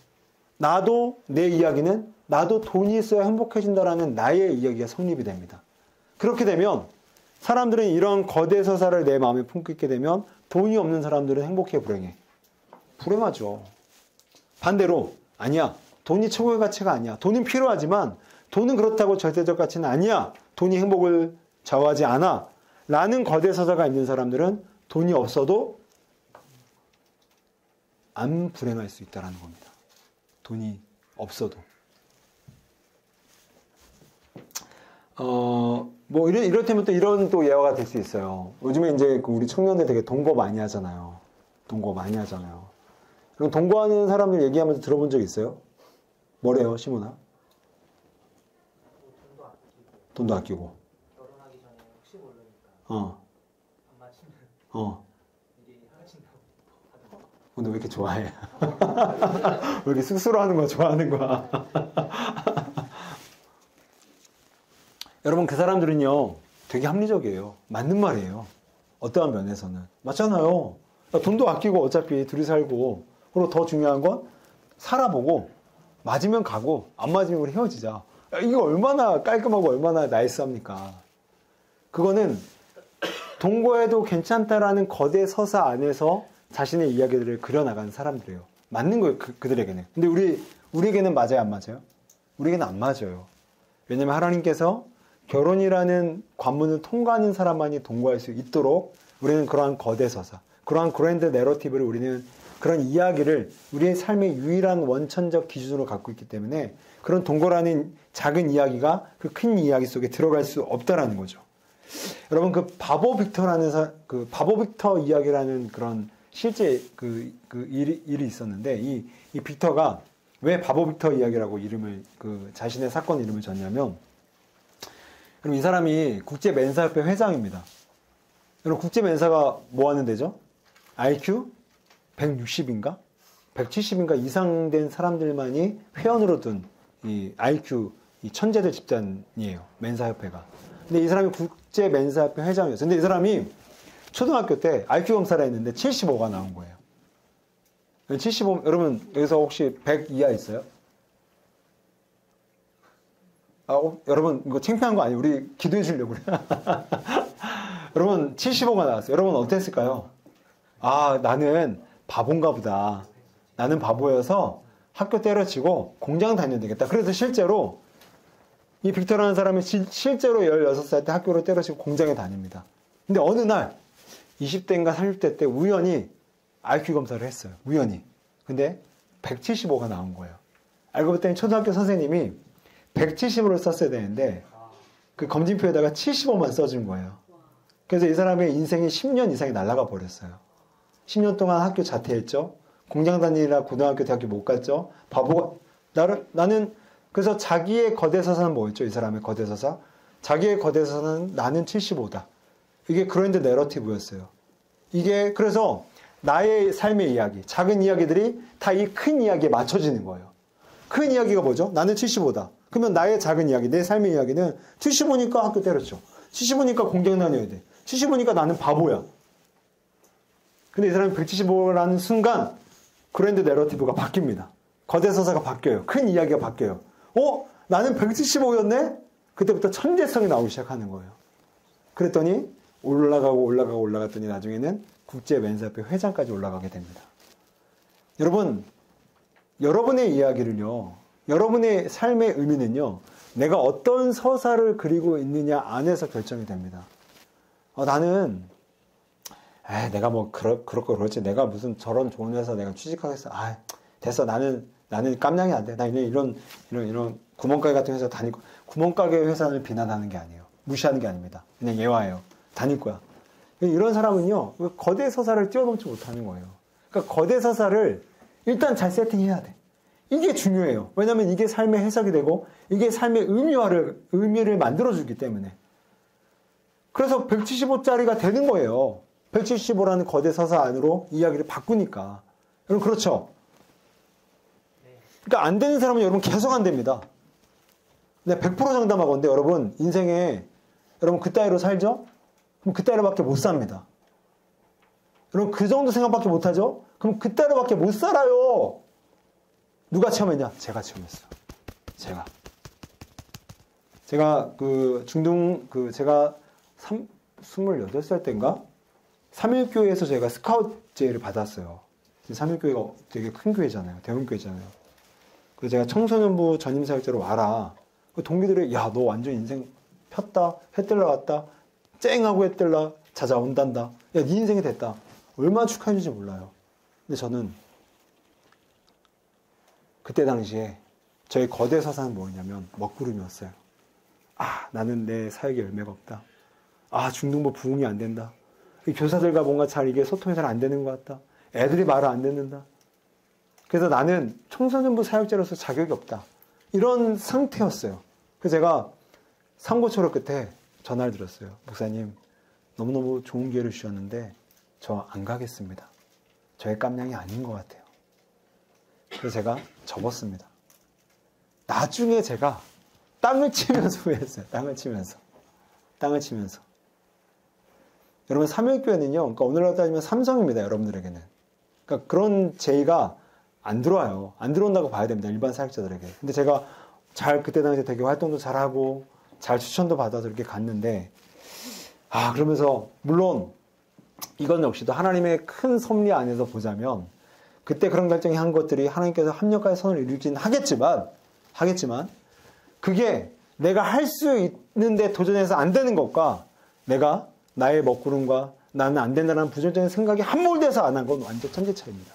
나도 내 이야기는 나도 돈이 있어야 행복해진다라는 나의 이야기가 성립이 됩니다. 그렇게 되면 사람들은 이런 거대 서사를 내 마음에 품고 있게 되면 돈이 없는 사람들은 행복해, 불행해? 불행하죠. 반대로 아니야. 돈이 최고의 가치가 아니야. 돈은 필요하지만 돈은 그렇다고 절대적 가치는 아니야. 돈이 행복을 좌우하지 않아. 라는 거대 서사가 있는 사람들은 돈이 없어도 안 불행할 수 있다는 겁니다. 돈이 없어도. 뭐 이렇다면 또 이런 또 예화가 될 수 있어요. 요즘에 이제 우리 청년들 되게 동거 많이 하잖아요. 그럼 동거하는 사람들 얘기하면서 들어본 적 있어요? 뭐래요, 시몬아? 돈도 아끼고. 결혼하기 전에 혹시 모르니까. 안 맞추면 미리 헤어진다고. 근데 왜 이렇게 좋아해? 왜 이렇게 쑥스러워하는 거야, 좋아하는 거야? 여러분, 그 사람들은요, 되게 합리적이에요. 맞는 말이에요. 어떠한 면에서는. 맞잖아요. 돈도 아끼고 어차피 둘이 살고, 그리고 더 중요한 건 살아보고, 맞으면 가고, 안 맞으면 우리 헤어지자. 이거 얼마나 깔끔하고 얼마나 나이스합니까? 그거는 동거해도 괜찮다라는 거대 서사 안에서 자신의 이야기들을 그려나가는 사람들이에요. 맞는 거예요, 그들에게는. 근데 우리에게는 맞아요, 안 맞아요? 우리에게는 안 맞아요. 왜냐면 하나님께서 결혼이라는 관문을 통과하는 사람만이 동거할 수 있도록 우리는 그러한 거대 서사, 그러한 그랜드 내러티브를 우리는 그런 이야기를 우리의 삶의 유일한 원천적 기준으로 갖고 있기 때문에 그런 동거라는 작은 이야기가 그 큰 이야기 속에 들어갈 수 없다라는 거죠. 여러분, 그 바보 빅터 이야기라는 그런 실제 일이 있었는데 이 빅터가 왜 바보 빅터 이야기라고 자신의 사건 이름을 졌냐면, 그럼 이 사람이 국제맨사협회 회장입니다. 여러분, 국제맨사가 뭐 하는 데죠? IQ 160인가? 170인가 이상 된 사람들만이 회원으로 둔 이 IQ 이 천재들 집단이에요. 맨사협회가. 근데 이 사람이 국제맨사협회 회장이었어요. 근데 이 사람이 초등학교 때 IQ 검사를 했는데 75가 나온 거예요. 75, 여러분, 여기서 혹시 100 이하 있어요? 여러분, 이거 창피한 거 아니에요? 우리 기도해 주려고 그래요. 여러분, 75가 나왔어요. 여러분, 어땠을까요? 나는 바본가 보다. 나는 바보여서 학교 때려치고 공장 다녀야 되겠다. 그래서 실제로 이 빅터라는 사람이 실제로 16살 때 학교를 때려치고 공장에 다닙니다. 근데 어느 날 20대인가 30대 때 우연히 IQ 검사를 했어요. 우연히. 근데 175가 나온 거예요. 알고 봤더니 초등학교 선생님이 170으로 썼어야 되는데 그 검진표에다가 75만 써준 거예요. 그래서 이 사람의 인생이 10년 이상이 날아가 버렸어요. 10년 동안 학교 자퇴했죠. 공장 다니라 고등학교, 대학교 못 갔죠. 바보가 나는 그래서 자기의 거대 서사는 뭐였죠? 이 사람의 거대 서사? 자기의 거대 서사는 나는 75다. 이게 그랜드 내러티브였어요. 이게 그래서 나의 삶의 이야기, 작은 이야기들이 다 이 큰 이야기에 맞춰지는 거예요. 큰 이야기가 뭐죠? 나는 75다. 그러면 나의 작은 이야기, 내 삶의 이야기는 75니까 학교 때렸죠. 75니까 공장 다녀야 돼. 75니까 나는 바보야. 근데 이 사람이 175라는 순간 그랜드 내러티브가 바뀝니다. 거대 서사가 바뀌어요. 큰 이야기가 바뀌어요. 나는 175였네? 그때부터 천재성이 나오기 시작하는 거예요. 그랬더니 올라갔더니 나중에는 국제맨사협회 회장까지 올라가게 됩니다. 여러분, 여러분의 이야기를요, 여러분의 삶의 의미는요, 내가 어떤 서사를 그리고 있느냐 안에서 결정이 됩니다. 나는 내가 뭐 그렇고 그렇지, 내가 무슨 저런 좋은 회사 내가 취직하겠어. 됐어. 나는 깜냥이 안 돼. 나 이런 구멍가게 같은 회사 다니고, 구멍가게 회사를 비난하는 게 아니에요. 무시하는 게 아닙니다. 그냥 예화예요. 다닐 거야. 이런 사람은요, 거대 서사를 뛰어넘지 못하는 거예요. 그러니까 거대 서사를 일단 잘 세팅해야 돼. 이게 중요해요. 왜냐하면 이게 삶의 해석이 되고 이게 삶의 의미를 만들어주기 때문에. 그래서 175짜리가 되는 거예요. 175라는 거대 서사 안으로 이야기를 바꾸니까. 여러분 그렇죠? 그러니까 안 되는 사람은 여러분 계속 안 됩니다. 근데 100% 장담하건데 여러분 인생에 여러분 그 따위로 살죠? 그럼 그 따위로밖에 못 삽니다. 여러분 그 정도 생각밖에 못 하죠? 그럼 그 따위로밖에 못 살아요. 누가 체험했냐? 제가 체험했어요. 제가 제가 28살 때인가? 3일교회에서 제가 스카우트제를 받았어요. 3일교회가 되게 큰 교회잖아요. 대형 교회잖아요. 그래서 제가 청소년부 전임사역자로 와라. 동기들이, 야, 너 완전 인생 폈다. 해 뜰러 갔다. 쨍하고 해 뜰러 찾아온단다. 야, 네 인생이 됐다. 얼마나 축하해주지 몰라요. 근데 저는 그때 당시에 저의 거대 서사는 뭐였냐면 먹구름이었어요. 나는 내 사역에 열매가 없다. 중등부 부흥이 안 된다. 교사들과 뭔가 잘 이게 소통이 잘 안 되는 것 같다. 애들이 말을 안 듣는다. 그래서 나는 청소년부 사역자로서 자격이 없다. 이런 상태였어요. 그래서 제가 상고초로 끝에 전화를 드렸어요. 목사님, 너무너무 좋은 기회를 주셨는데 저 안 가겠습니다. 저의 깜냥이 아닌 것 같아요. 그래서 제가 접었습니다. 나중에 제가 땅을 치면서 후회했어요. 땅을 치면서. 여러분, 삼일교회는요, 그러니까 오늘날 따지면 삼성입니다. 여러분들에게는. 그러니까 그런 제의가 안 들어와요. 안 들어온다고 봐야 됩니다. 일반 사역자들에게. 근데 제가 그때 당시에 되게 활동도 잘하고, 잘 추천도 받아서 이렇게 갔는데, 그러면서, 물론, 이건 역시도 하나님의 큰 섭리 안에서 보자면, 그때 그런 결정이 한 것들이 하나님께서 합력과의 선을 이루긴 하겠지만, 그게 내가 할 수 있는데 도전해서 안 되는 것과, 내가 나의 먹구름과 나는 안 된다는 부정적인 생각이 함몰돼서 안 한 건 완전 천지 차이입니다.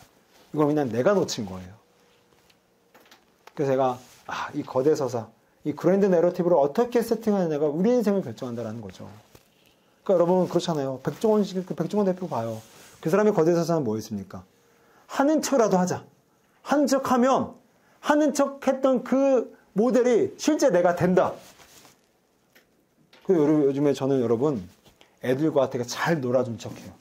이건 그냥 내가 놓친 거예요. 그래서 제가 이 거대 서사, 이 그랜드 내러티브를 어떻게 세팅하느냐가 우리 인생을 결정한다는 거죠. 그러니까 여러분 그렇잖아요. 백종원 대표 봐요. 그 사람의 거대 서사는 뭐였습니까? 하는 척이라도 하자. 하는 척하면 하는 척했던 그 모델이 실제 내가 된다. 그리고 요즘에 저는 여러분 애들과 되게 잘 놀아준 척해요.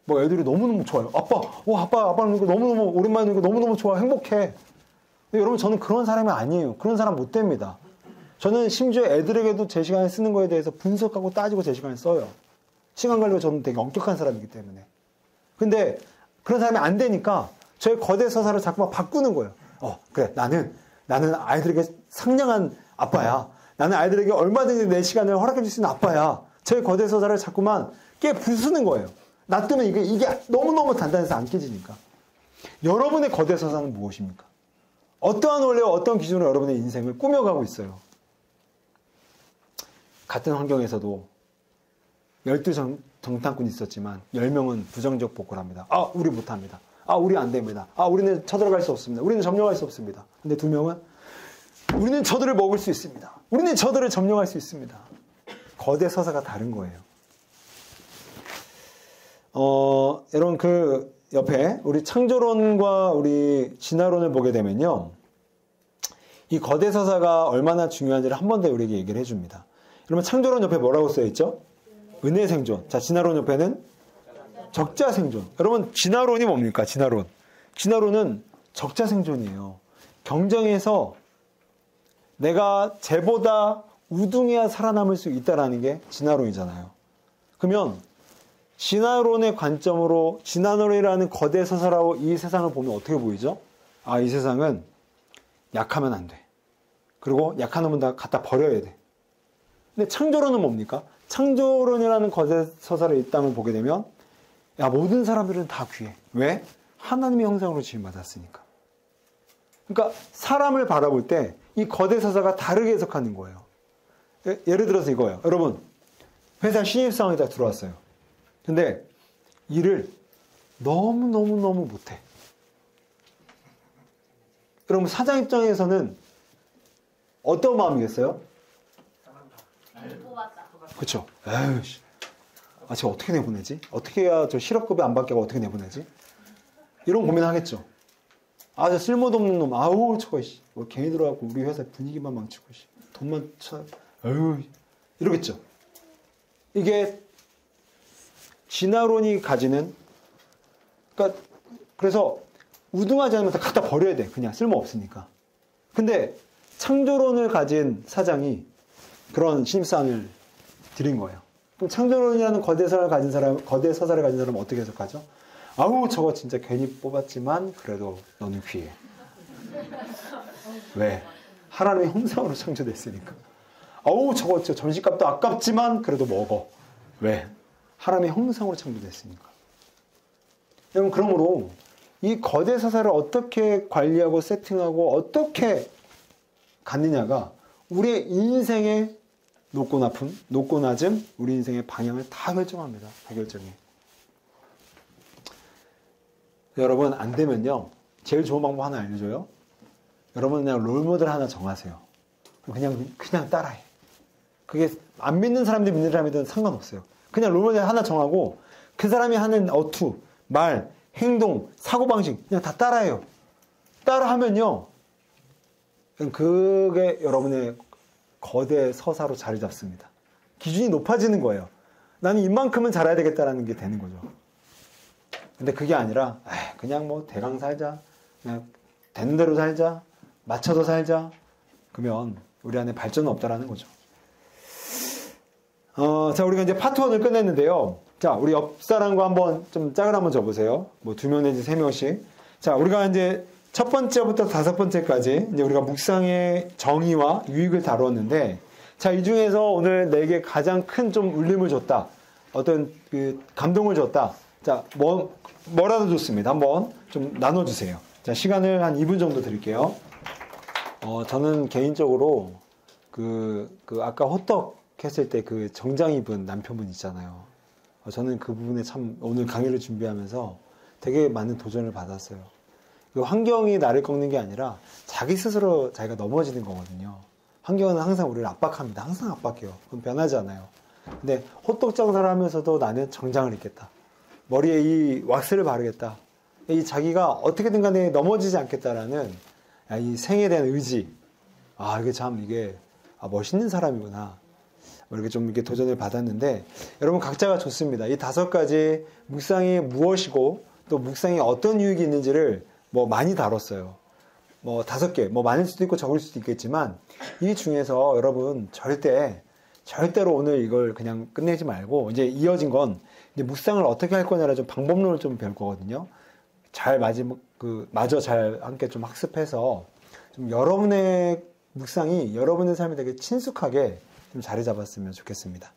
뭐 애들이 너무너무 좋아요. 아빠는 이거 너무너무 오랜만에 이거 너무너무 좋아. 행복해. 근데 여러분 저는 그런 사람이 아니에요. 그런 사람 못 됩니다. 저는 심지어 애들에게도 제 시간에 쓰는 거에 대해서 분석하고 따지고 제 시간에 써요. 시간 관리가 저는 되게 엄격한 사람이기 때문에. 근데 그런 사람이 안 되니까 저의 거대 서사를 자꾸만 바꾸는 거예요. 그래. 나는 아이들에게 상냥한 아빠야. 나는 아이들에게 얼마든지 내 시간을 허락해 줄 수 있는 아빠야. 저의 거대 서사를 자꾸만 부수는 거예요. 놔두면 이게 너무너무 단단해서 안 깨지니까. 여러분의 거대 서사는 무엇입니까? 어떠한 원리와 어떤 기준으로 여러분의 인생을 꾸며가고 있어요? 같은 환경에서도 12정탐꾼이 있었지만 10명은 부정적 복구를 합니다. 우리 못합니다. 우리 안 됩니다. 우리는 쳐들어갈 수 없습니다. 우리는 점령할 수 없습니다. 근데 2명은 우리는 저들을 먹을 수 있습니다. 우리는 저들을 점령할 수 있습니다. 거대 서사가 다른 거예요. 여러분 그 옆에 우리 창조론과 우리 진화론을 보게 되면요. 이 거대 서사가 얼마나 중요한지를 한 번 더 우리에게 얘기를 해줍니다. 여러분 창조론 옆에 뭐라고 써있죠? 은혜 생존. 자, 진화론 옆에는 적자 생존. 여러분 진화론이 뭡니까? 진화론은 적자 생존이에요. 경쟁에서 내가 쟤보다 우등해야 살아남을 수 있다라는 게 진화론이잖아요. 그러면 진화론의 관점으로 진화론이라는 거대 서사로 이 세상을 보면 어떻게 보이죠? 아, 이 세상은 약하면 안 돼. 그리고 약한 놈은 다 갖다 버려야 돼. 근데 창조론은 뭡니까? 창조론이라는 거대 서사를 이 땅을 보게 되면 야, 모든 사람들은 다 귀해. 왜? 하나님의 형상으로 지음받았으니까. 그러니까 사람을 바라볼 때 이 거대 서사가 다르게 해석하는 거예요. 예를 들어서 이거예요. 여러분, 회사 신입사원이 다 들어왔어요. 근데 일을 너무너무너무 못해. 여러분, 사장 입장에서는 어떤 마음이겠어요? 뽑았다. 그쵸? 에휴, 아, 쟤 어떻게 내보내지? 어떻게 해야 저 실업급여 안 받게 하고 어떻게 내보내지? 이런 고민하겠죠. 아, 저 쓸모도 없는 놈. 아우, 저거, 뭐 괜히 들어가고 우리 회사 분위기만 망치고, 돈만 에휴, 이러겠죠. 이게 진화론이 가지는, 그러니까 그래서 우등하지 않으면 다 갖다 버려야 돼. 그냥 쓸모 없으니까. 근데 창조론을 가진 사장이 그런 신입사원을 드린 거예요. 그럼 창조론이라는 거대 서사를 가진 사람은 어떻게 해석하죠? 아우, 저거 진짜 괜히 뽑았지만 그래도 너는 귀해. 왜? 하나님의 형상으로 창조됐으니까. 아우, 저거 점심값도 아깝지만 그래도 먹어. 왜? 하나님의 형상으로 창조됐으니까. 여러분, 그러므로 이 거대 서사를 어떻게 관리하고 세팅하고 어떻게 갖느냐가 우리의 인생의 높고 높음, 높고 낮음, 우리 인생의 방향을 다 결정합니다. 다 결정해. 여러분, 안 되면요, 제일 좋은 방법 하나 알려줘요. 여러분, 그냥 롤모델 하나 정하세요. 그냥 따라해. 그게 안 믿는 사람들 믿는 사람이든 상관없어요. 그냥 롤모델 하나 정하고 그 사람이 하는 어투, 말, 행동, 사고방식 그냥 다 따라해요. 따라하면요, 그게 여러분의 거대 서사로 자리 잡습니다. 기준이 높아지는 거예요. 나는 이만큼은 잘해야 되겠다라는 게 되는 거죠. 근데 그게 아니라 그냥 뭐 대강 살자, 그냥 되는 대로 살자, 맞춰서 살자, 그러면 우리 안에 발전은 없다라는 거죠. 자, 우리가 이제 파트 1을 끝냈는데요. 자, 우리 옆 사람과 한번 좀 짝을 한번 접으세요. 뭐 2명 내지 3명씩. 자, 우리가 이제 첫 번째부터 5번째까지 이제 우리가 묵상의 정의와 유익을 다루었는데, 자, 이 중에서 오늘 내게 가장 큰 좀 울림을 줬다, 어떤 그 감동을 줬다. 자, 뭐라도 좋습니다. 한번 좀 나눠주세요. 자, 시간을 한 2분 정도 드릴게요. 저는 개인적으로 아까 호떡 했을 때 그 정장 입은 남편분 있잖아요. 저는 그 부분에 참 오늘 강의를 준비하면서 되게 많은 도전을 받았어요. 그 환경이 나를 꺾는 게 아니라 자기 스스로 자기가 넘어지는 거거든요. 환경은 항상 우리를 압박합니다. 항상 압박해요. 그건 변하지 않아요. 근데 호떡 장사를 하면서도 나는 정장을 입겠다. 머리에 이 왁스를 바르겠다. 이 자기가 어떻게든 간에 넘어지지 않겠다라는 이 생에 대한 의지. 이게 멋있는 사람이구나. 이렇게 좀 이렇게 도전을 받았는데, 여러분 각자가 좋습니다. 이 5가지 묵상이 무엇이고 또 묵상이 어떤 유익이 있는지를 뭐 많이 다뤘어요. 뭐 5개, 뭐 많을 수도 있고 적을 수도 있겠지만, 이 중에서 여러분 절대로 오늘 이걸 그냥 끝내지 말고, 이제 이어진 건 이제 묵상을 어떻게 할 거냐라 좀 방법론을 좀 배울 거거든요. 마저 잘 함께 좀 학습해서 좀 여러분의 묵상이 여러분의 삶에 되게 친숙하게 좀 자리 잡았으면 좋겠습니다.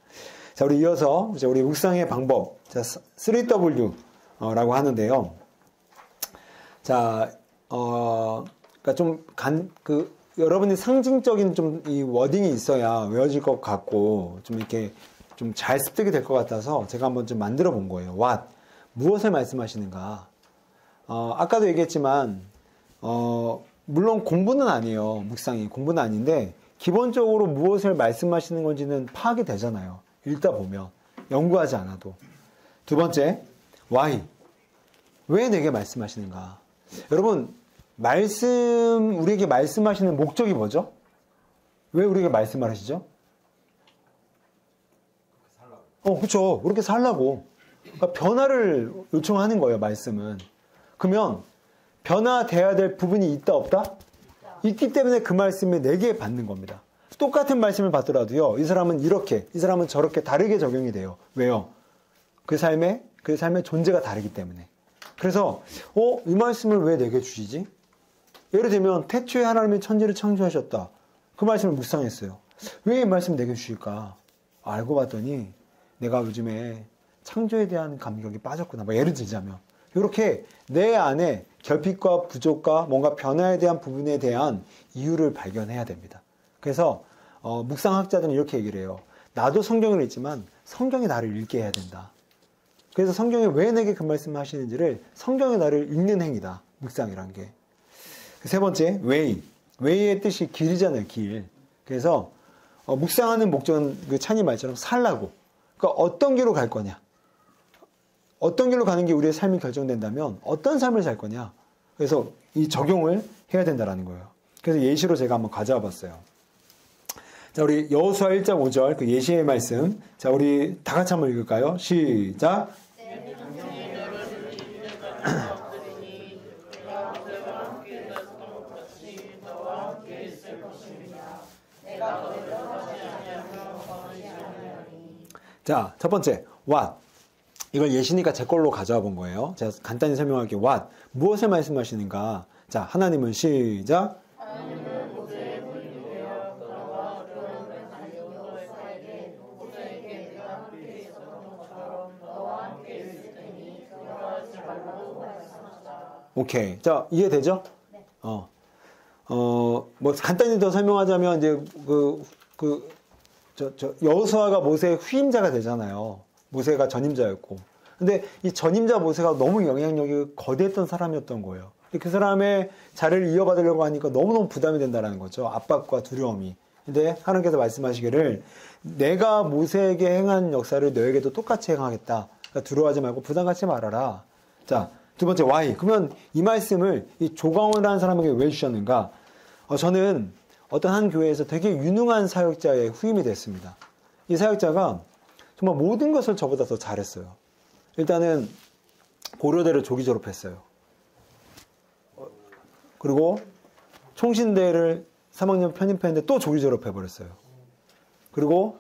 자, 우리 이어서 이제 우리 묵상의 방법, 자, 3W 라고 하는데요. 자, 그러니까 좀 여러분이 상징적인 좀 이 워딩이 있어야 외워질 것 같고, 좀 이렇게 좀 잘 습득이 될 것 같아서 제가 한번 좀 만들어 본 거예요. What? 무엇을 말씀하시는가? 아까도 얘기했지만, 물론 공부는 아니에요. 묵상이. 공부는 아닌데, 기본적으로 무엇을 말씀하시는 건지는 파악이 되잖아요. 읽다 보면. 연구하지 않아도. 2번째, why? 왜 내게 말씀하시는가? 여러분, 우리에게 말씀하시는 목적이 뭐죠? 왜 우리에게 말씀을 하시죠? 그렇죠. 그렇게 살라고. 그러니까 변화를 요청하는 거예요, 말씀은. 그러면 변화돼야 될 부분이 있다, 없다? 있기 때문에 그 말씀을 내게 받는 겁니다. 똑같은 말씀을 받더라도요, 이 사람은 이렇게, 이 사람은 저렇게 다르게 적용이 돼요. 왜요? 그 삶의 존재가 다르기 때문에. 그래서, 이 말씀을 왜 내게 주시지? 예를 들면, 태초에 하나님이 천지를 창조하셨다. 그 말씀을 묵상했어요. 왜 이 말씀을 내게 주실까? 알고 봤더니, 내가 요즘에 창조에 대한 감격이 빠졌구나. 뭐 예를 들자면. 이렇게 내 안에 결핍과 부족과 뭔가 변화에 대한 부분에 대한 이유를 발견해야 됩니다. 그래서 묵상학자들은 이렇게 얘기를 해요. 나도 성경을 읽지만 성경이 나를 읽게 해야 된다. 그래서 성경에 왜 내게 그 말씀을 하시는지를 성경이 나를 읽는 행위다. 묵상이란 게. 세 번째, 웨이. 웨이의 뜻이 길이잖아요. 길. 그래서 묵상하는 목적은 그 찬이 말처럼 살라고. 그러니까 어떤 길로 갈 거냐. 어떤 길로 가는 게 우리의 삶이 결정된다면 어떤 삶을 살 거냐. 그래서 이 적용을 해야 된다는 거예요. 그래서 예시로 제가 한번 가져와 봤어요. 자, 우리 여호수아 1장 5절 그 예시의 말씀. 자, 우리 다 같이 한번 읽을까요? 시작. 자, 첫 번째, what. 이걸 예시니까 제 걸로 가져와 본 거예요. 제가 간단히 설명할게요. what. 무엇을 말씀하시는가? 자, 하나님은 시작. 오케이. 자, 이해되죠? 네. 뭐 간단히 더 설명하자면 이제 여호수아가 모세의 후임자가 되잖아요. 모세가 전임자였고. 근데 이 전임자 모세가 너무 영향력이 거대했던 사람이었던 거예요. 그 사람의 자리를 이어받으려고 하니까 너무너무 부담이 된다는 거죠. 압박과 두려움이. 근데 하나님께서 말씀하시기를 내가 모세에게 행한 역사를 너에게도 똑같이 행하겠다. 그러니까 두려워하지 말고 부담 갖지 말아라. 자, 두 번째, why. 그러면 이 말씀을 이 조광호라는 사람에게 왜 주셨는가? 저는 어떤 한 교회에서 되게 유능한 사역자의 후임이 됐습니다. 이 사역자가 정말 모든 것을 저보다 더 잘했어요. 일단은 고려대를 조기 졸업했어요. 그리고 총신대를 3학년 편입했는데 또 조기 졸업해버렸어요. 그리고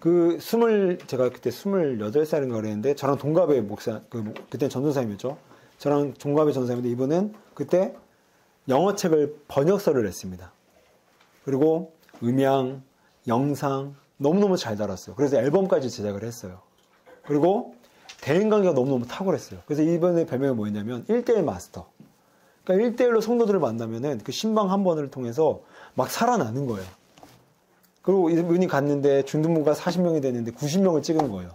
제가 그때 28살인가 그랬는데 저랑 동갑의 목사, 그때 전도사님이었죠. 저랑 동갑의 전도사님인데 이분은 그때 영어책을 번역서를 냈습니다. 그리고 음향, 영상 너무너무 잘 달았어요. 그래서 앨범까지 제작을 했어요. 그리고 대인관계가 너무너무 탁월했어요. 그래서 이번에 별명이 뭐였냐면 1대1 마스터. 그러니까 1대1로 성도들을 만나면은 그 신방 한 번을 통해서 막 살아나는 거예요. 그리고 이분이 갔는데 중등부가 40명이 됐는데 90명을 찍은 거예요.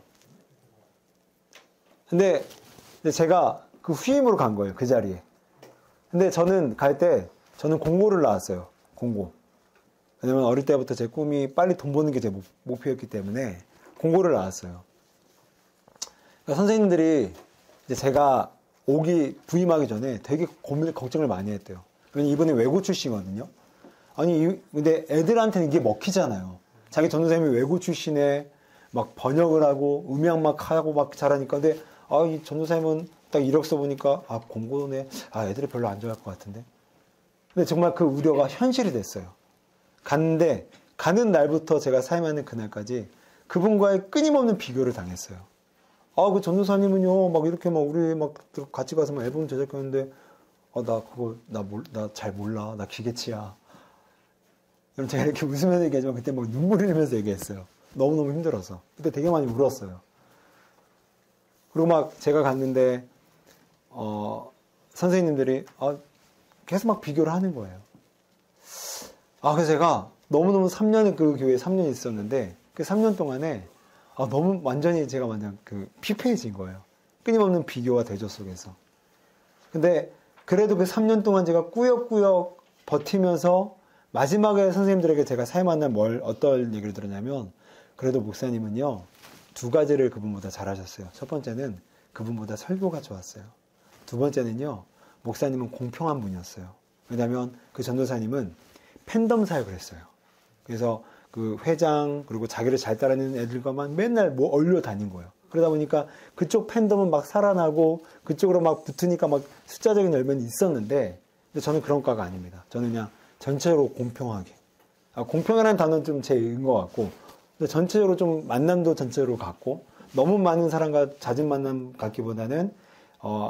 근데 제가 그 후임으로 간 거예요. 그 자리에. 근데 저는 갈 때 저는 공고를 나왔어요. 공고. 왜냐면 어릴 때부터 제 꿈이 빨리 돈 버는 게 제 목표였기 때문에 공고를 나왔어요. 그러니까 선생님들이 이제 제가 부임하기 전에 되게 걱정을 많이 했대요. 왜냐면 이분이 외고 출신이거든요. 아니, 근데 애들한테는 이게 먹히잖아요. 자기 전도사님이 외고 출신에 막 번역을 하고 음향 막 하고 막 잘하니까. 근데 이 전도사님은 딱 이력서 보니까 공고네. 애들이 별로 안 좋아할 것 같은데. 근데 정말 그 우려가 현실이 됐어요. 갔는데 가는 날부터 제가 사임하는 그날까지 그분과의 끊임없는 비교를 당했어요. 그 전도사님은요, 막 이렇게 막 우리 막 같이 가서 막 앨범 제작했는데, 나 잘 몰라. 나 기계치야. 그럼 제가 이렇게 웃으면서 얘기하지만 그때 막 눈물 흘리면서 얘기했어요. 너무너무 힘들어서. 그때 되게 많이 울었어요. 그리고 막 제가 갔는데, 선생님들이, 계속 막 비교를 하는 거예요. 그래서 제가 너무너무 3년을 그 교회에 3년 있었는데, 그 3년 동안에 너무 완전히 제가 완전 피폐해진 거예요. 끊임없는 비교와 대조 속에서. 근데 그래도 그 3년 동안 제가 꾸역꾸역 버티면서 마지막에 선생님들에게 제가 사임한 날 어떤 얘기를 들었냐면, 그래도 목사님은요, 2가지를 그분보다 잘하셨어요. 첫 번째는 그분보다 설교가 좋았어요. 두 번째는요, 목사님은 공평한 분이었어요. 왜냐하면 그 전도사님은 팬덤 사역을 했어요. 그래서 그 회장 그리고 자기를 잘 따르는 애들과만 맨날 얼려 다닌 거예요. 그러다 보니까 그쪽 팬덤은 막 살아나고 그쪽으로 막 붙으니까 막 숫자적인 열매는 있었는데, 근데 저는 그런 과가 아닙니다. 저는 그냥 전체적으로 공평하게. 공평이라는 단어는 좀 제인 것 같고, 근데 전체적으로 좀 만남도 전체적으로 같고, 너무 많은 사람과 잦은 만남 갖기보다는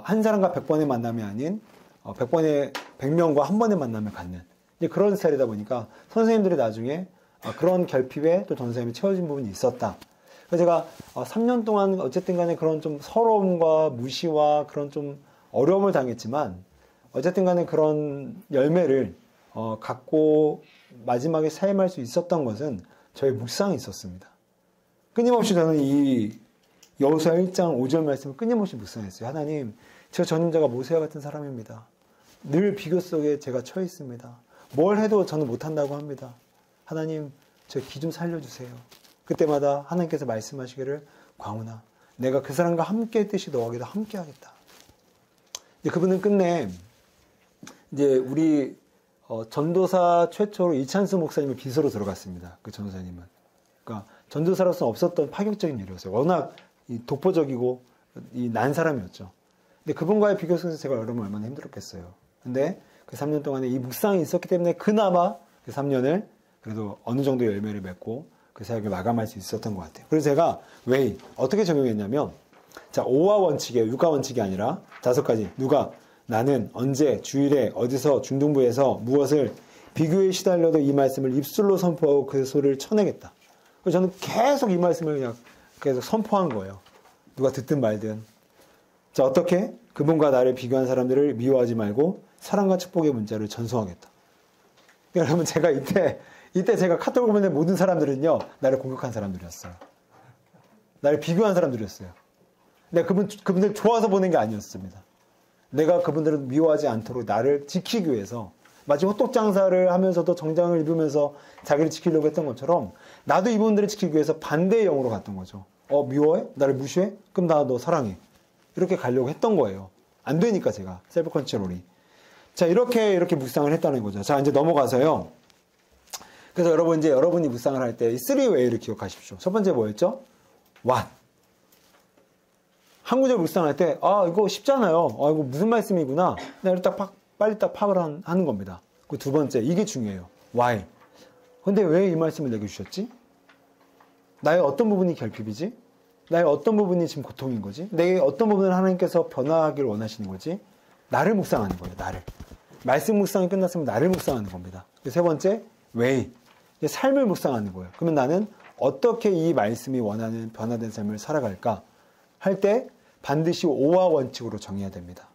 한 사람과 100번의 만남이 아닌 100명과 한 번의 만남을 갖는 이제 그런 스타일이다 보니까 선생님들이 나중에 그런 결핍에 또 전선생님이 채워진 부분이 있었다. 그래서 제가 3년 동안 어쨌든 간에 그런 좀 서러움과 무시와 그런 좀 어려움을 당했지만 어쨌든 간에 그런 열매를 갖고 마지막에 사임할 수 있었던 것은 저희 묵상이 있었습니다. 끊임없이 저는 이 여호수아 1장 5절 말씀을 끊임없이 묵상했어요. 하나님, 저 전임자가 모세와 같은 사람입니다. 늘 비교 속에 제가 처해 있습니다. 뭘 해도 저는 못한다고 합니다. 하나님, 저 기 좀 살려주세요. 그때마다 하나님께서 말씀하시기를 광훈아, 내가 그 사람과 함께 했듯이 너에게도 함께 하겠다. 이제 그분은 끝내 이제 우리 전도사 최초로 이찬수 목사님의 비서로 들어갔습니다. 그 전도사님은. 그러니까 전도사로서는 없었던 파격적인 일이었어요. 워낙 독보적이고 난 사람이었죠. 근데 그분과의 비교 속에서 제가 여러분 얼마나 힘들었겠어요. 근데 그 3년 동안에 이 묵상이 있었기 때문에 그나마 그 3년을 그래도 어느 정도 열매를 맺고 그 사역을 마감할 수 있었던 것 같아요. 그래서 제가 왜 어떻게 적용했냐면, 자, 5화 원칙이에요. 6화 원칙이 아니라 5가지. 누가 나는 언제 주일에 어디서 중등부에서 무엇을 비교에 시달려도 이 말씀을 입술로 선포하고 그 소리를 쳐내겠다. 그래서 저는 계속 이 말씀을 그냥 계속 선포한 거예요. 누가 듣든 말든. 자, 어떻게? 그분과 나를 비교한 사람들을 미워하지 말고 사랑과 축복의 문자를 전송하겠다. 여러분, 제가 이때 제가 카톡을 보낸 모든 사람들은요, 나를 공격한 사람들이었어요. 나를 비교한 사람들이었어요. 내가 그분들 좋아서 보낸 게 아니었습니다. 내가 그분들을 미워하지 않도록 나를 지키기 위해서, 마치 호떡 장사를 하면서도 정장을 입으면서 자기를 지키려고 했던 것처럼 나도 이분들을 지키기 위해서 반대의 영으로 갔던 거죠. 미워해? 나를 무시해? 그럼 나 너 사랑해. 이렇게 가려고 했던 거예요. 안 되니까 제가 셀프 컨트롤이. 자, 이렇게 묵상을 했다는 거죠. 자, 이제 넘어가서요. 그래서 여러분, 이제 여러분이 묵상을 할 때 이 3way를 기억하십시오. 첫 번째 뭐였죠? What? 한 구절 묵상할 때, 이거 쉽잖아요. 이거 무슨 말씀이구나. 내가 빨리 파악을 하는 겁니다. 그 두 번째, 이게 중요해요. Why? 근데 왜 이 말씀을 내게 주셨지? 나의 어떤 부분이 결핍이지? 나의 어떤 부분이 지금 고통인 거지? 내 어떤 부분을 하나님께서 변화하기를 원하시는 거지? 나를 묵상하는 거예요, 나를. 말씀 묵상이 끝났으면 나를 묵상하는 겁니다. 세 번째, way. 삶을 묵상하는 거예요. 그러면 나는 어떻게 이 말씀이 원하는 변화된 삶을 살아갈까? 할 때 반드시 5화 원칙으로 정해야 됩니다.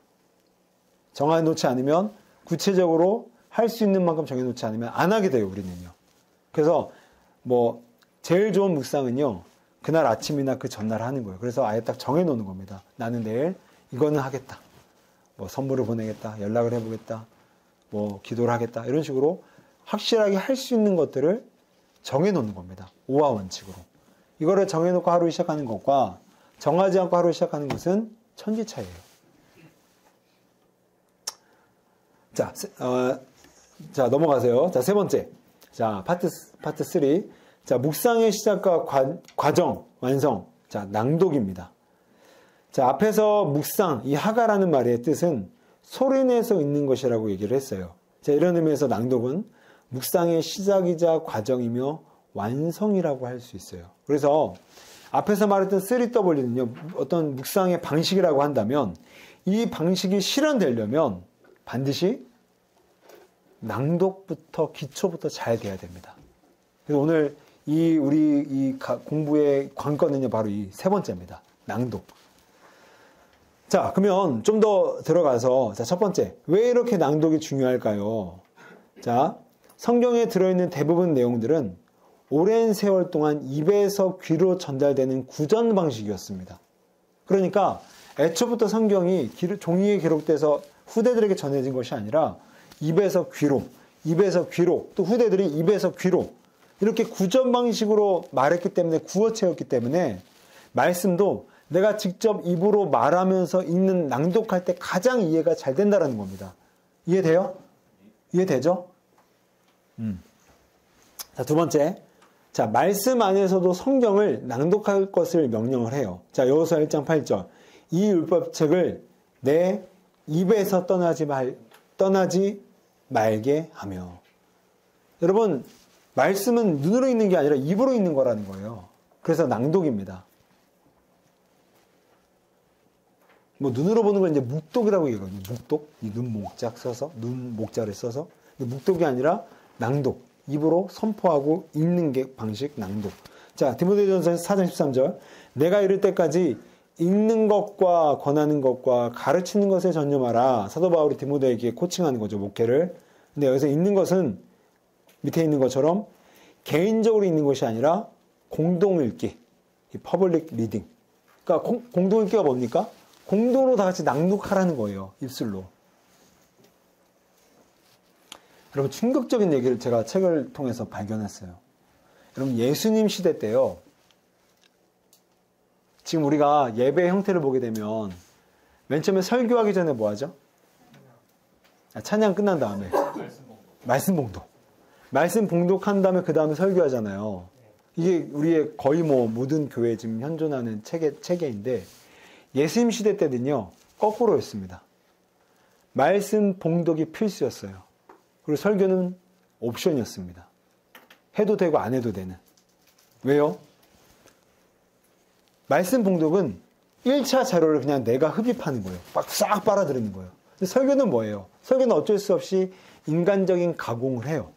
정해놓지 않으면 구체적으로 할 수 있는 만큼 정해놓지 않으면 안 하게 돼요, 우리는요. 그래서 제일 좋은 묵상은요, 그날 아침이나 그 전날 하는 거예요. 그래서 아예 딱 정해놓는 겁니다. 나는 내일 이거는 하겠다. 선물을 보내겠다. 연락을 해보겠다. 기도를 하겠다. 이런 식으로 확실하게 할 수 있는 것들을 정해놓는 겁니다. 5화 원칙으로. 이거를 정해놓고 하루 시작하는 것과 정하지 않고 하루 시작하는 것은 천지 차이예요. 자, 넘어가세요. 자, 세 번째. 자, 파트 3. 자, 묵상의 시작과 과정, 완성. 자, 낭독입니다. 자, 앞에서 묵상, 이 하가라는 말의 뜻은 소리내서 읽는 것이라고 얘기를 했어요. 자, 이런 의미에서 낭독은 묵상의 시작이자 과정이며 완성이라고 할 수 있어요. 그래서 앞에서 말했던 3W는요, 어떤 묵상의 방식이라고 한다면 이 방식이 실현되려면 반드시 낭독부터, 기초부터 잘 돼야 됩니다. 그래서 오늘 우리 이 공부의 관건은요, 바로 이 세 번째입니다. 낭독. 자, 그러면 좀 더 들어가서, 자, 첫 번째. 왜 이렇게 낭독이 중요할까요? 자, 성경에 들어있는 대부분 내용들은 오랜 세월 동안 입에서 귀로 전달되는 구전 방식이었습니다. 그러니까 애초부터 성경이 종이에 기록돼서 후대들에게 전해진 것이 아니라 입에서 귀로, 또 후대들이 입에서 귀로 이렇게 구전 방식으로 말했기 때문에 구어체였기 때문에 말씀도 내가 직접 입으로 말하면서 읽는 낭독할 때 가장 이해가 잘 된다는 겁니다. 이해돼요? 이해되죠? 자, 두 번째. 자, 말씀 안에서도 성경을 낭독할 것을 명령을 해요. 자, 여호수아 1장 8절. 이 율법책을 내 입에서 떠나지 말게 하며. 여러분, 말씀은 눈으로 읽는 게 아니라 입으로 읽는 거라는 거예요. 그래서 낭독입니다. 뭐 눈으로 보는 건 이제 묵독이라고 얘기하거든요. 묵독, 이 눈 목작 써서, 눈 목자를 써서. 묵독이 아니라 낭독, 입으로 선포하고 읽는 게 방식 낭독. 자, 디모데전서 4장 13절. 내가 이를 때까지 읽는 것과 권하는 것과 가르치는 것에 전념하라. 사도 바울이 디모데에게 코칭하는 거죠, 목회를. 근데 여기서 읽는 것은 밑에 있는 것처럼 개인적으로 읽는 것이 아니라 공동 읽기, 퍼블릭 리딩. 그러니까 공동 읽기가 뭡니까? 공동으로 다 같이 낭독하라는 거예요, 입술로. 여러분, 충격적인 얘기를 제가 책을 통해서 발견했어요. 여러분, 예수님 시대 때요, 지금 우리가 예배 형태를 보게 되면 맨 처음에 설교하기 전에 뭐 하죠? 찬양 끝난 다음에 말씀 봉독. 말씀 봉독한 다음에 그 다음에 설교하잖아요. 이게 우리의 거의 뭐 모든 교회에 지금 현존하는 체계인데, 예수님 시대 때는요, 거꾸로였습니다. 말씀 봉독이 필수였어요. 그리고 설교는 옵션이었습니다. 해도 되고 안 해도 되는. 왜요? 말씀 봉독은 1차 자료를 그냥 내가 흡입하는 거예요. 막 싹 빨아들이는 거예요. 근데 설교는 뭐예요? 설교는 어쩔 수 없이 인간적인 가공을 해요.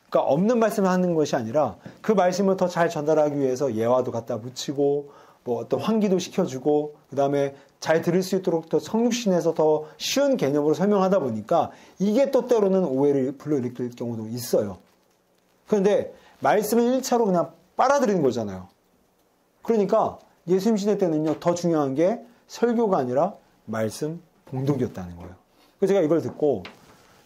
그러니까 없는 말씀을 하는 것이 아니라 그 말씀을 더 잘 전달하기 위해서 예화도 갖다 붙이고 뭐 어떤 환기도 시켜주고 그 다음에 잘 들을 수 있도록 더 성육신해서 더 쉬운 개념으로 설명하다 보니까 이게 또 때로는 오해를 불러일으킬 경우도 있어요. 그런데 말씀은 1차로 그냥 빨아들이는 거잖아요. 그러니까 예수님 시대 때는요, 더 중요한 게 설교가 아니라 말씀 봉독이었다는 거예요. 그래서 제가 이걸 듣고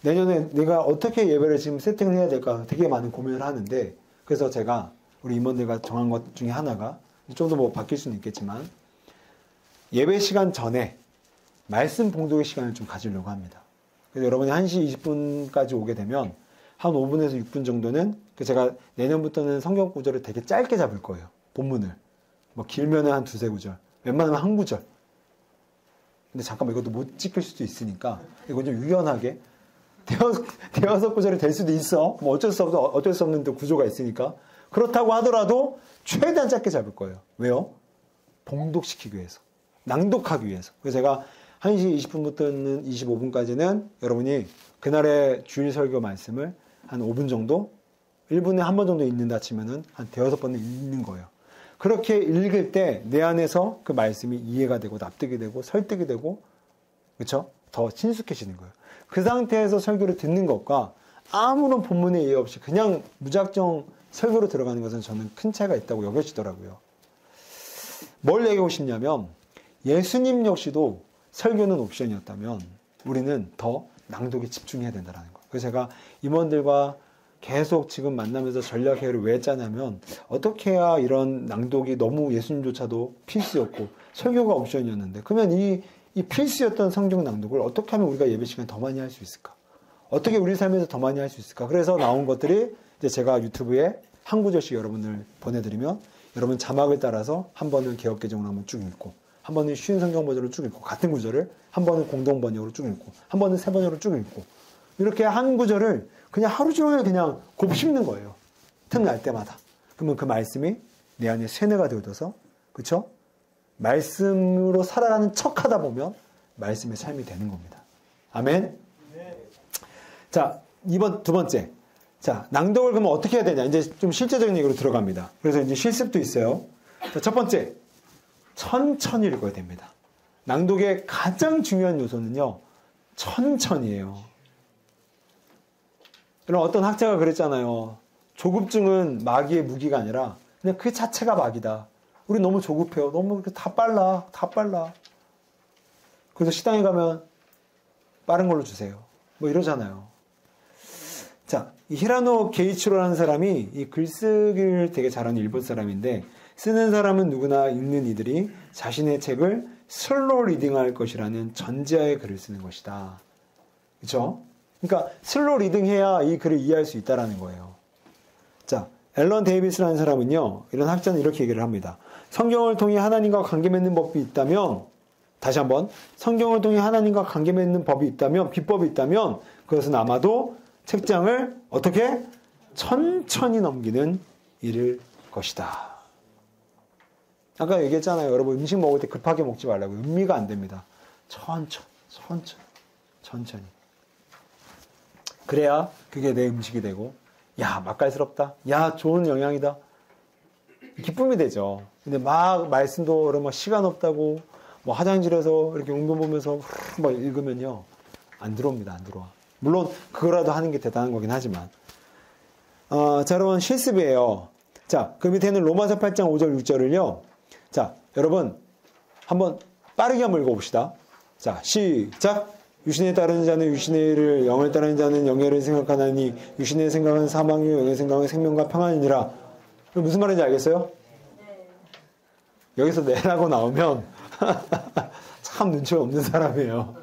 내년에 내가 어떻게 예배를 지금 세팅을 해야 될까 되게 많은 고민을 하는데, 그래서 제가 우리 임원들과 정한 것 중에 하나가 좀 더 뭐 바뀔 수는 있겠지만 예배 시간 전에 말씀 봉독의 시간을 좀 가지려고 합니다. 그래서 여러분이 1시 20분까지 오게 되면 한 5분에서 6분 정도는 제가 내년부터는 성경 구절을 되게 짧게 잡을 거예요. 본문을. 뭐 길면은 한 2-3구절, 웬만하면 한 구절. 근데 잠깐만 이것도 못 지킬 수도 있으니까 이건 좀 유연하게 대여섯 구절이 될 수도 있어. 뭐 어쩔 수 없는 또 구조가 있으니까. 그렇다고 하더라도 최대한 짧게 잡을 거예요. 왜요? 봉독시키기 위해서. 낭독하기 위해서. 그래서 제가 1시 20분부터는 25분까지는 여러분이 그날의 주일 설교 말씀을 한 5분 정도, 1분에 한 번 정도 읽는다 치면은 한 5번은 읽는 거예요. 그렇게 읽을 때 내 안에서 그 말씀이 이해가 되고 납득이 되고 설득이 되고, 그렇죠? 더 친숙해지는 거예요. 그 상태에서 설교를 듣는 것과 아무런 본문의 이해 없이 그냥 무작정 설교로 들어가는 것은 저는 큰 차이가 있다고 여겨지더라고요. 뭘 얘기하고 싶냐면 예수님 역시도 설교는 옵션이었다면 우리는 더 낭독에 집중해야 된다는 거예요. 그래서 제가 임원들과 계속 지금 만나면서 전략회의를 왜 짜냐면 어떻게 해야 이런 낭독이 너무 예수님조차도 필수였고 설교가 옵션이었는데, 그러면 이 필수였던 성경 낭독을 어떻게 하면 우리가 예배 시간에 더 많이 할 수 있을까? 어떻게 우리 삶에서 더 많이 할 수 있을까? 그래서 나온 것들이 이제 제가 유튜브에 한 구절씩 여러분을 보내드리면 여러분 자막을 따라서 한 번은 개역개정으로 한번 쭉 읽고, 한 번은 쉬운 성경 버전으로 쭉 읽고, 같은 구절을 한 번은 공동 번역으로 쭉 읽고, 한 번은 세 번역으로 쭉 읽고, 이렇게 한 구절을 그냥 하루 종일 그냥 곱씹는 거예요. 틈날 때마다. 그러면 그 말씀이 내 안에 쇠뇌가 되어져서, 그쵸? 말씀으로 살아가는 척 하다 보면 말씀의 삶이 되는 겁니다. 아멘? 네. 자, 두 번째. 자, 낭독을 그러면 어떻게 해야 되냐. 이제 좀 실제적인 얘기로 들어갑니다. 그래서 이제 실습도 있어요. 자, 첫 번째. 천천히 읽어야 됩니다. 낭독의 가장 중요한 요소는요, 천천히예요. 그럼 어떤 학자가 그랬잖아요. 조급증은 마귀의 무기가 아니라 그냥 그 자체가 마귀다. 우리 너무 조급해요. 너무 다 빨라. 그래서 식당에 가면 빠른 걸로 주세요. 뭐 이러잖아요. 자, 이 히라노 게이치로라는 사람이 이 글쓰기를 되게 잘하는 일본 사람인데, 쓰는 사람은 누구나 읽는 이들이 자신의 책을 슬로우 리딩할 것이라는 전제하에 글을 쓰는 것이다. 그렇죠? 그러니까 슬로우 리딩해야 이 글을 이해할 수 있다라는 거예요. 자, 앨런 데이비스라는 사람은요, 이런 학자는 이렇게 얘기를 합니다. 성경을 통해 하나님과 관계 맺는 법이 있다면, 다시 한번, 성경을 통해 하나님과 관계 맺는 법이 있다면, 비법이 있다면, 그것은 아마도 책장을 어떻게? 천천히 넘기는 일일 것이다. 아까 얘기했잖아요. 여러분 음식 먹을 때 급하게 먹지 말라고. 음미가 안 됩니다. 천천히. 그래야 그게 내 음식이 되고, 야, 맛깔스럽다. 야, 좋은 영양이다. 기쁨이 되죠. 근데 막 말씀도 그러면 시간 없다고, 뭐 화장실에서 이렇게 용돈 보면서 막 읽으면요. 안 들어옵니다. 안 들어와. 물론 그거라도 하는 게 대단한 거긴 하지만. 자, 여러분 실습이에요. 자, 그 밑에는 로마서 8장 5절 6절을요. 자, 여러분 한번 빠르게 한번 읽어봅시다. 자, 시작. 육신에 따르는 자는 육신의 일을, 영을 따르는 자는 영의 일을 생각하나니 육신의 생각은 사망이요 영의 생각은 생명과 평안이니라. 무슨 말인지 알겠어요? 여기서 내라고 나오면 참 눈치가 없는 사람이에요.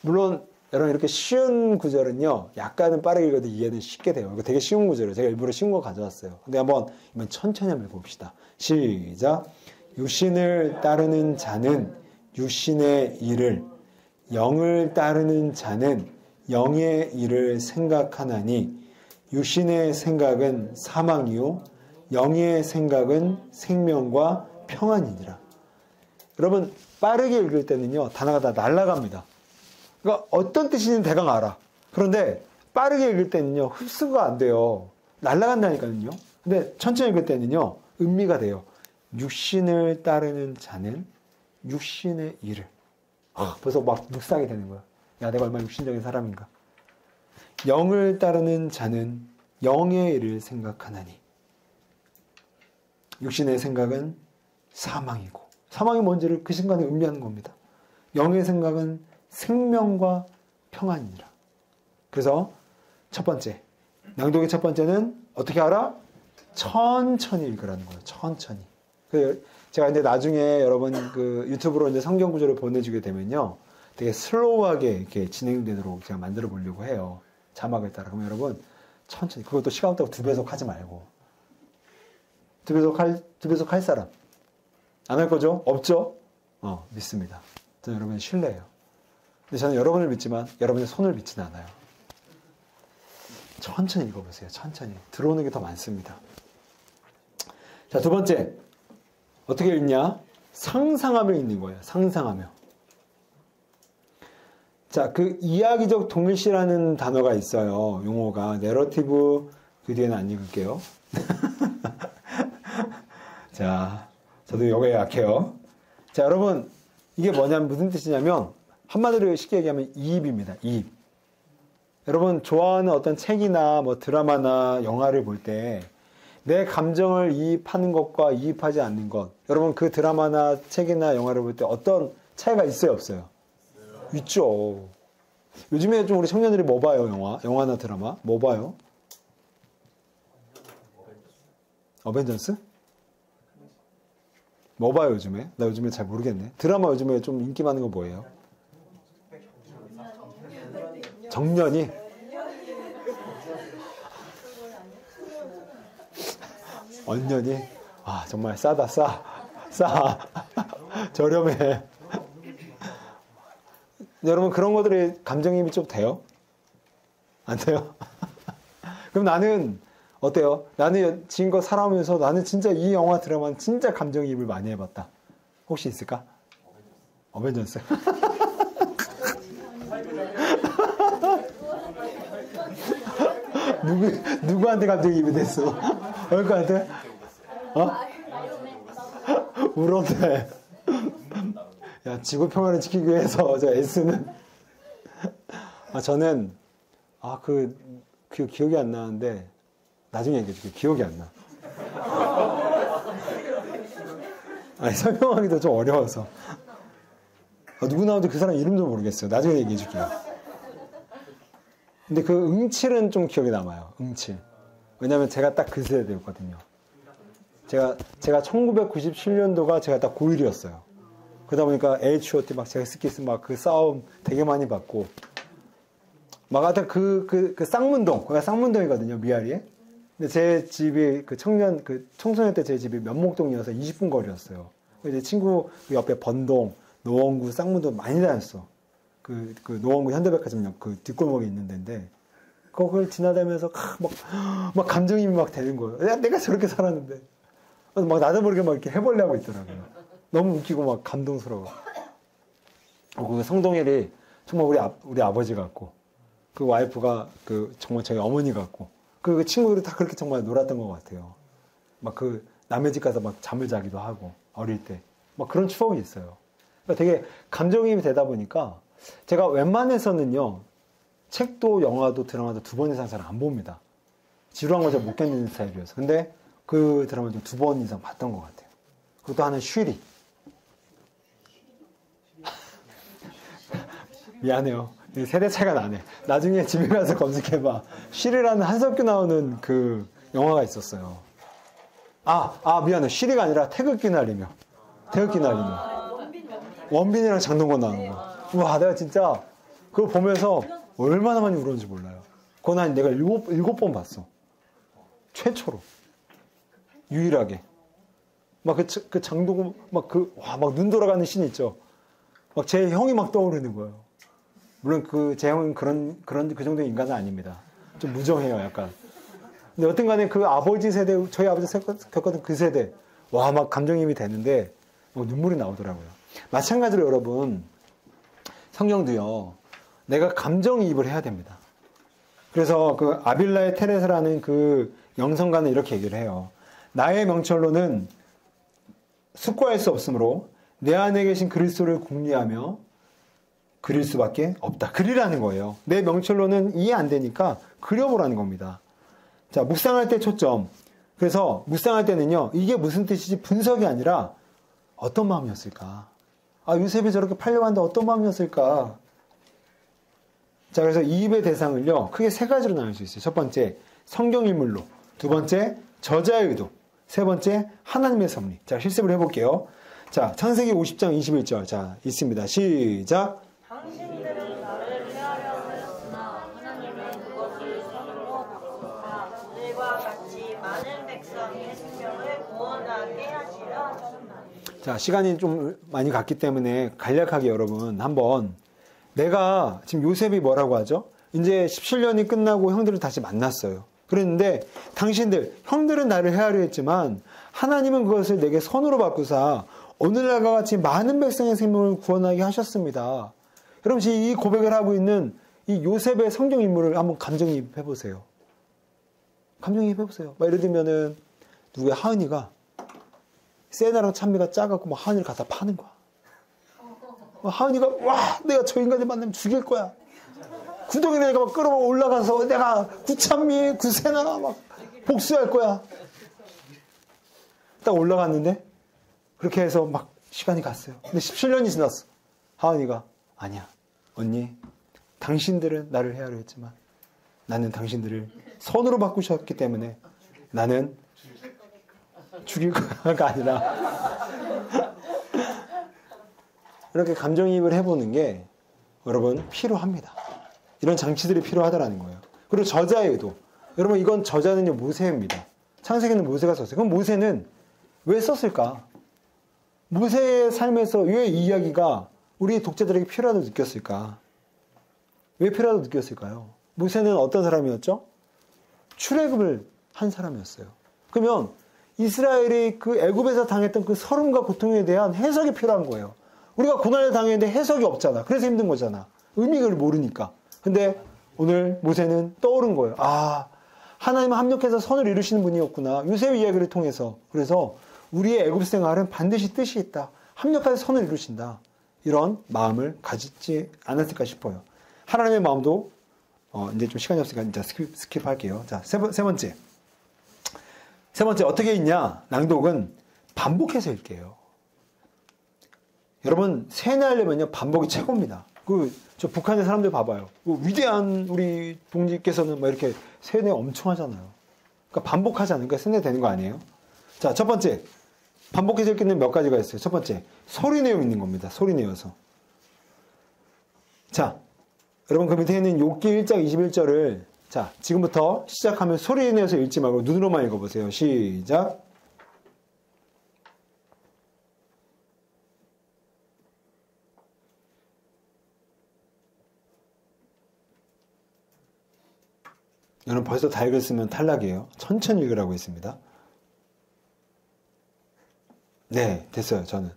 물론 여러분 이렇게 쉬운 구절은요, 약간은 빠르게 읽어도 이해는 쉽게 돼요. 이거 되게 쉬운 구절이에요. 제가 일부러 쉬운 거 가져왔어요. 근데 한번 이번 천천히 한번 읽어봅시다. 시작. 육신을 따르는 자는 육신의 일을, 영을 따르는 자는 영의 일을 생각하나니 육신의 생각은 사망이요 영의 생각은 생명과 평안이니라. 여러분 빠르게 읽을 때는요 단어가 다 날아갑니다. 그러니까 어떤 뜻인지는 대강 알아. 그런데 빠르게 읽을 때는요 흡수가 안 돼요. 날아간다니까요. 근데 천천히 읽을 때는요 음미가 돼요. 육신을 따르는 자는 육신의 일을. 벌써 막 묵상이 되는 거야. 야, 내가 얼마나 육신적인 사람인가. 영을 따르는 자는 영의 일을 생각하나니 육신의 생각은 사망이고, 사망이 뭔지를 그 순간에 음미하는 겁니다. 영의 생각은 생명과 평안이니라. 그래서 첫 번째, 낭독의 첫 번째는 어떻게 알아? 천천히 읽으라는 거예요. 천천히. 제가 이제 나중에 여러분 그 유튜브로 이제 성경 구조를 보내주게 되면요, 되게 슬로우하게 이렇게 진행되도록 제가 만들어 보려고 해요. 자막을 따라. 그러면 여러분 천천히, 그것도 시간 없다고 두 배속 하지 말고. 두 배속 할 사람 안 할 거죠? 없죠? 믿습니다. 저는 여러분을 신뢰해요. 근데 저는 여러분을 믿지만 여러분의 손을 믿지는 않아요. 천천히 읽어보세요. 천천히. 들어오는 게 더 많습니다. 자, 두 번째. 어떻게 읽냐? 상상하며 읽는 거예요. 상상하며. 자, 그 이야기적 동일시라는 단어가 있어요. 용어가. 내러티브, 그 뒤에는 안 읽을게요. 자, 저도 요거에 약해요. 자, 여러분, 이게 뭐냐면 무슨 뜻이냐면, 한마디로 쉽게 얘기하면 이입입니다. 이입. 여러분, 좋아하는 어떤 책이나 뭐 드라마나 영화를 볼 때, 내 감정을 이입하는 것과 이입하지 않는 것. 여러분, 그 드라마나 책이나 영화를 볼 때 어떤 차이가 있어요, 없어요? 있죠. 요즘에 좀 우리 청년들이 뭐 봐요, 영화나 드라마? 뭐 봐요? 어벤져스? 뭐 봐요, 요즘에? 나 요즘에 잘 모르겠네. 드라마 요즘에 좀 인기 많은 거 뭐예요? 정년이? 언년이? 아, 정말 싸다, 싸. 저렴해. 여러분, 그런 것들이 감정이입이 좀 돼요? 안 돼요? 그럼 나는, 어때요? 나는 지금껏 살아오면서 나는 진짜 이 영화 드라마는 진짜 감정이입을 많이 해봤다. 혹시 있을까? 어벤져스? 누구한테 감정이입이 됐어? 얼마한테? 울었네. 야, 지구 평화를 지키기 위해서 저 S는 저는 그 기억이 안 나는데 나중에 얘기해줄게. 기억이 안 나. 아니, 설명하기도 좀 어려워서. 누구 나오는지 그 사람 이름도 모르겠어요. 나중에 얘기해줄게요. 근데 그 응칠은 좀 기억에 남아요. 응칠. 왜냐면 제가 딱 그 세대였거든요. 제가 1997년도가 제가 딱 고1이었어요. 그러다 보니까 H.O.T. 막 잭스키스 막 그 싸움 되게 많이 봤고, 막 하여튼 그 쌍문동, 거기가 쌍문동이거든요, 미아리에. 근데 제 집이 청소년 때 제 집이 면목동이어서 20분 거리였어요. 이제 친구 옆에 번동, 노원구, 쌍문동 많이 다녔어. 그 노원구 현대백화점역 그 뒷골목에 있는 데인데, 그걸 지나다니면서 막 감정이입이 막 되는 거예요. 야, 내가 저렇게 살았는데. 막 나도 모르게 막 이렇게 해보려고 있더라고요. 너무 웃기고 막 감동스러워. 그 성동일이 정말 우리 아버지 같고, 그 와이프가 정말 저희 어머니 같고, 그 친구들이 다 그렇게 정말 놀았던 것 같아요. 막 남의 집 가서 막 잠을 자기도 하고, 어릴 때. 막 그런 추억이 있어요. 그러니까 되게 감정이입이 되다 보니까, 제가 웬만해서는요, 책도 영화도 드라마도 2번 이상 잘 안 봅니다. 지루한 거 잘 못 견디는 스타일이어서. 근데 그 드라마를 2번 이상 봤던 것 같아요. 그것도 하는 쉬리. 미안해요. 세대 차이가 나네. 나중에 집에 가서 검색해봐. 쉬리라는 한석규 나오는 그 영화가 있었어요. 미안해. 쉬리가 아니라 태극기 날리며. 태극기 날리며. 원빈이랑 장동건 나오는 거. 와, 내가 진짜 그걸 보면서 얼마나 많이 울었는지 몰라요. 그건 한 내가 7번 봤어. 최초로. 유일하게. 막 그 장동건, 막 눈 돌아가는 씬 있죠. 막 제 형이 막 떠오르는 거예요. 물론 제 형은 그 정도의 인간은 아닙니다. 좀 무정해요, 약간. 근데 여튼 간에 그 아버지 세대, 저희 아버지 겪었던 그 세대, 막 감정이입이 되는데, 뭐 눈물이 나오더라고요. 마찬가지로 여러분, 성경도요, 내가 감정이입을 해야 됩니다. 그래서 그 아빌라의 테레사라는 그 영성가는 이렇게 얘기를 해요. 나의 명철로는 숙고할 수 없으므로 내 안에 계신 그리스도를 궁리하며 그릴 수밖에 없다. 그리라는 거예요. 내 명철로는 이해 안 되니까 그려보라는 겁니다. 자, 묵상할 때 초점. 그래서 묵상할 때는요, 이게 무슨 뜻이지 분석이 아니라 어떤 마음이었을까? 요셉이 저렇게 팔려고 하는데 어떤 마음이었을까? 자, 그래서 이입의 대상을요, 크게 3가지로 나눌 수 있어요. 첫 번째, 성경 인물로. 2번째, 저자의 의도. 3번째, 하나님의 섭리. 자, 실습을 해볼게요. 자, 창세기 50장 21절. 자, 있습니다. 시작. 당신들은 나를 피하려 하였으나 하나님은 그것을 선으로 바꾸사 그들과 같이 많은 백성의 생명을 구원하게 하시려 하셨나니. 자, 시간이 좀 많이 갔기 때문에 간략하게 여러분 한번 내가 지금 요셉이 뭐라고 하죠? 이제 17년이 끝나고 형들을 다시 만났어요. 그랬는데 당신들, 형들은 나를 헤아려 했지만 하나님은 그것을 내게 선으로 바꾸사 오늘날과 같이 많은 백성의 생명을 구원하게 하셨습니다. 여러분 지금 이 고백을 하고 있는 이 요셉의 성경 인물을 한번 감정이입해 보세요. 감정이입해 보세요. 예를 들면은 누구야? 하은이가 세나랑 찬미가 짜갖고 막 하은이를 갖다 파는 거야. 하은이가 내가 저 인간을 만나면 죽일 거야. 구덩이를 내가 막 끌어 올라가서 내가 구찬미, 구세나 막 복수할 거야. 딱 올라갔는데 그렇게 해서 막 시간이 갔어요. 근데 17년이 지났어. 하은이가 아니야. 언니, 당신들은 나를 헤아려 했지만 나는 당신들을 선으로 바꾸셨기 때문에 나는 죽일 거야가 아니라 이렇게 감정이입을 해보는 게 여러분 필요합니다. 이런 장치들이 필요하다라는 거예요. 그리고 저자의 의도. 여러분 이건 저자는요 모세입니다. 창세기는 모세가 썼어요. 그럼 모세는 왜 썼을까? 모세의 삶에서 왜 이 이야기가 우리 독자들에게 필요하다고 느꼈을까? 왜 필요하다고 느꼈을까요? 모세는 어떤 사람이었죠? 출애굽을 한 사람이었어요. 그러면 이스라엘이 그 애굽에서 당했던 그 서름과 고통에 대한 해석이 필요한 거예요. 우리가 고난을 당했는데 해석이 없잖아. 그래서 힘든 거잖아. 의미를 모르니까. 근데 오늘 모세는 떠오른 거예요. 하나님은 합력해서 선을 이루시는 분이었구나. 요셉의 이야기를 통해서. 그래서 우리의 애굽 생활은 반드시 뜻이 있다. 합력해서 선을 이루신다. 이런 마음을 가지지 않았을까 싶어요. 하나님의 마음도 이제 좀 시간이 없으니까 이제 스킵할게요. 자, 세 번째. 세 번째 어떻게 읽냐? 낭독은 반복해서 읽게요. 여러분 세뇌하려면요 반복이 최고입니다. 저 북한의 사람들 봐봐요. 위대한 우리 동지께서는 막 이렇게 세뇌 엄청 하잖아요. 그러니까 반복하지 않으니까 세뇌되는 거 아니에요? 자, 첫 번째 반복해서 읽기는 몇 가지가 있어요. 첫 번째 소리 내어 있는 겁니다. 소리 내어서. 자, 여러분 그 밑에 있는 욥기 1장 21절을 자 지금부터 시작하면 소리 내어서 읽지 말고 눈으로만 읽어보세요. 시작. 여러분 벌써 다 읽었으면 탈락이에요. 천천히 읽으라고 했습니다. 네, 됐어요, 저는.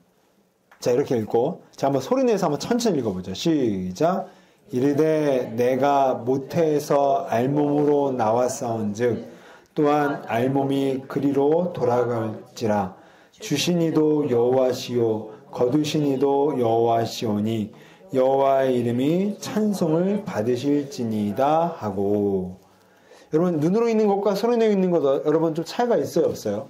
자, 이렇게 읽고, 자, 한번 소리내서 한번 천천히 읽어보죠. 시작. 이르되 내가 모태에서 알몸으로 나왔사온즉 또한 알몸이 그리로 돌아갈지라. 주시니도 여호와시요 거두시니도 여호와시오니 여호와의 이름이 찬송을 받으실지니이다 하고. 여러분, 눈으로 읽는 것과 소리내어 읽는 것, 여러분 좀 차이가 있어요, 없어요?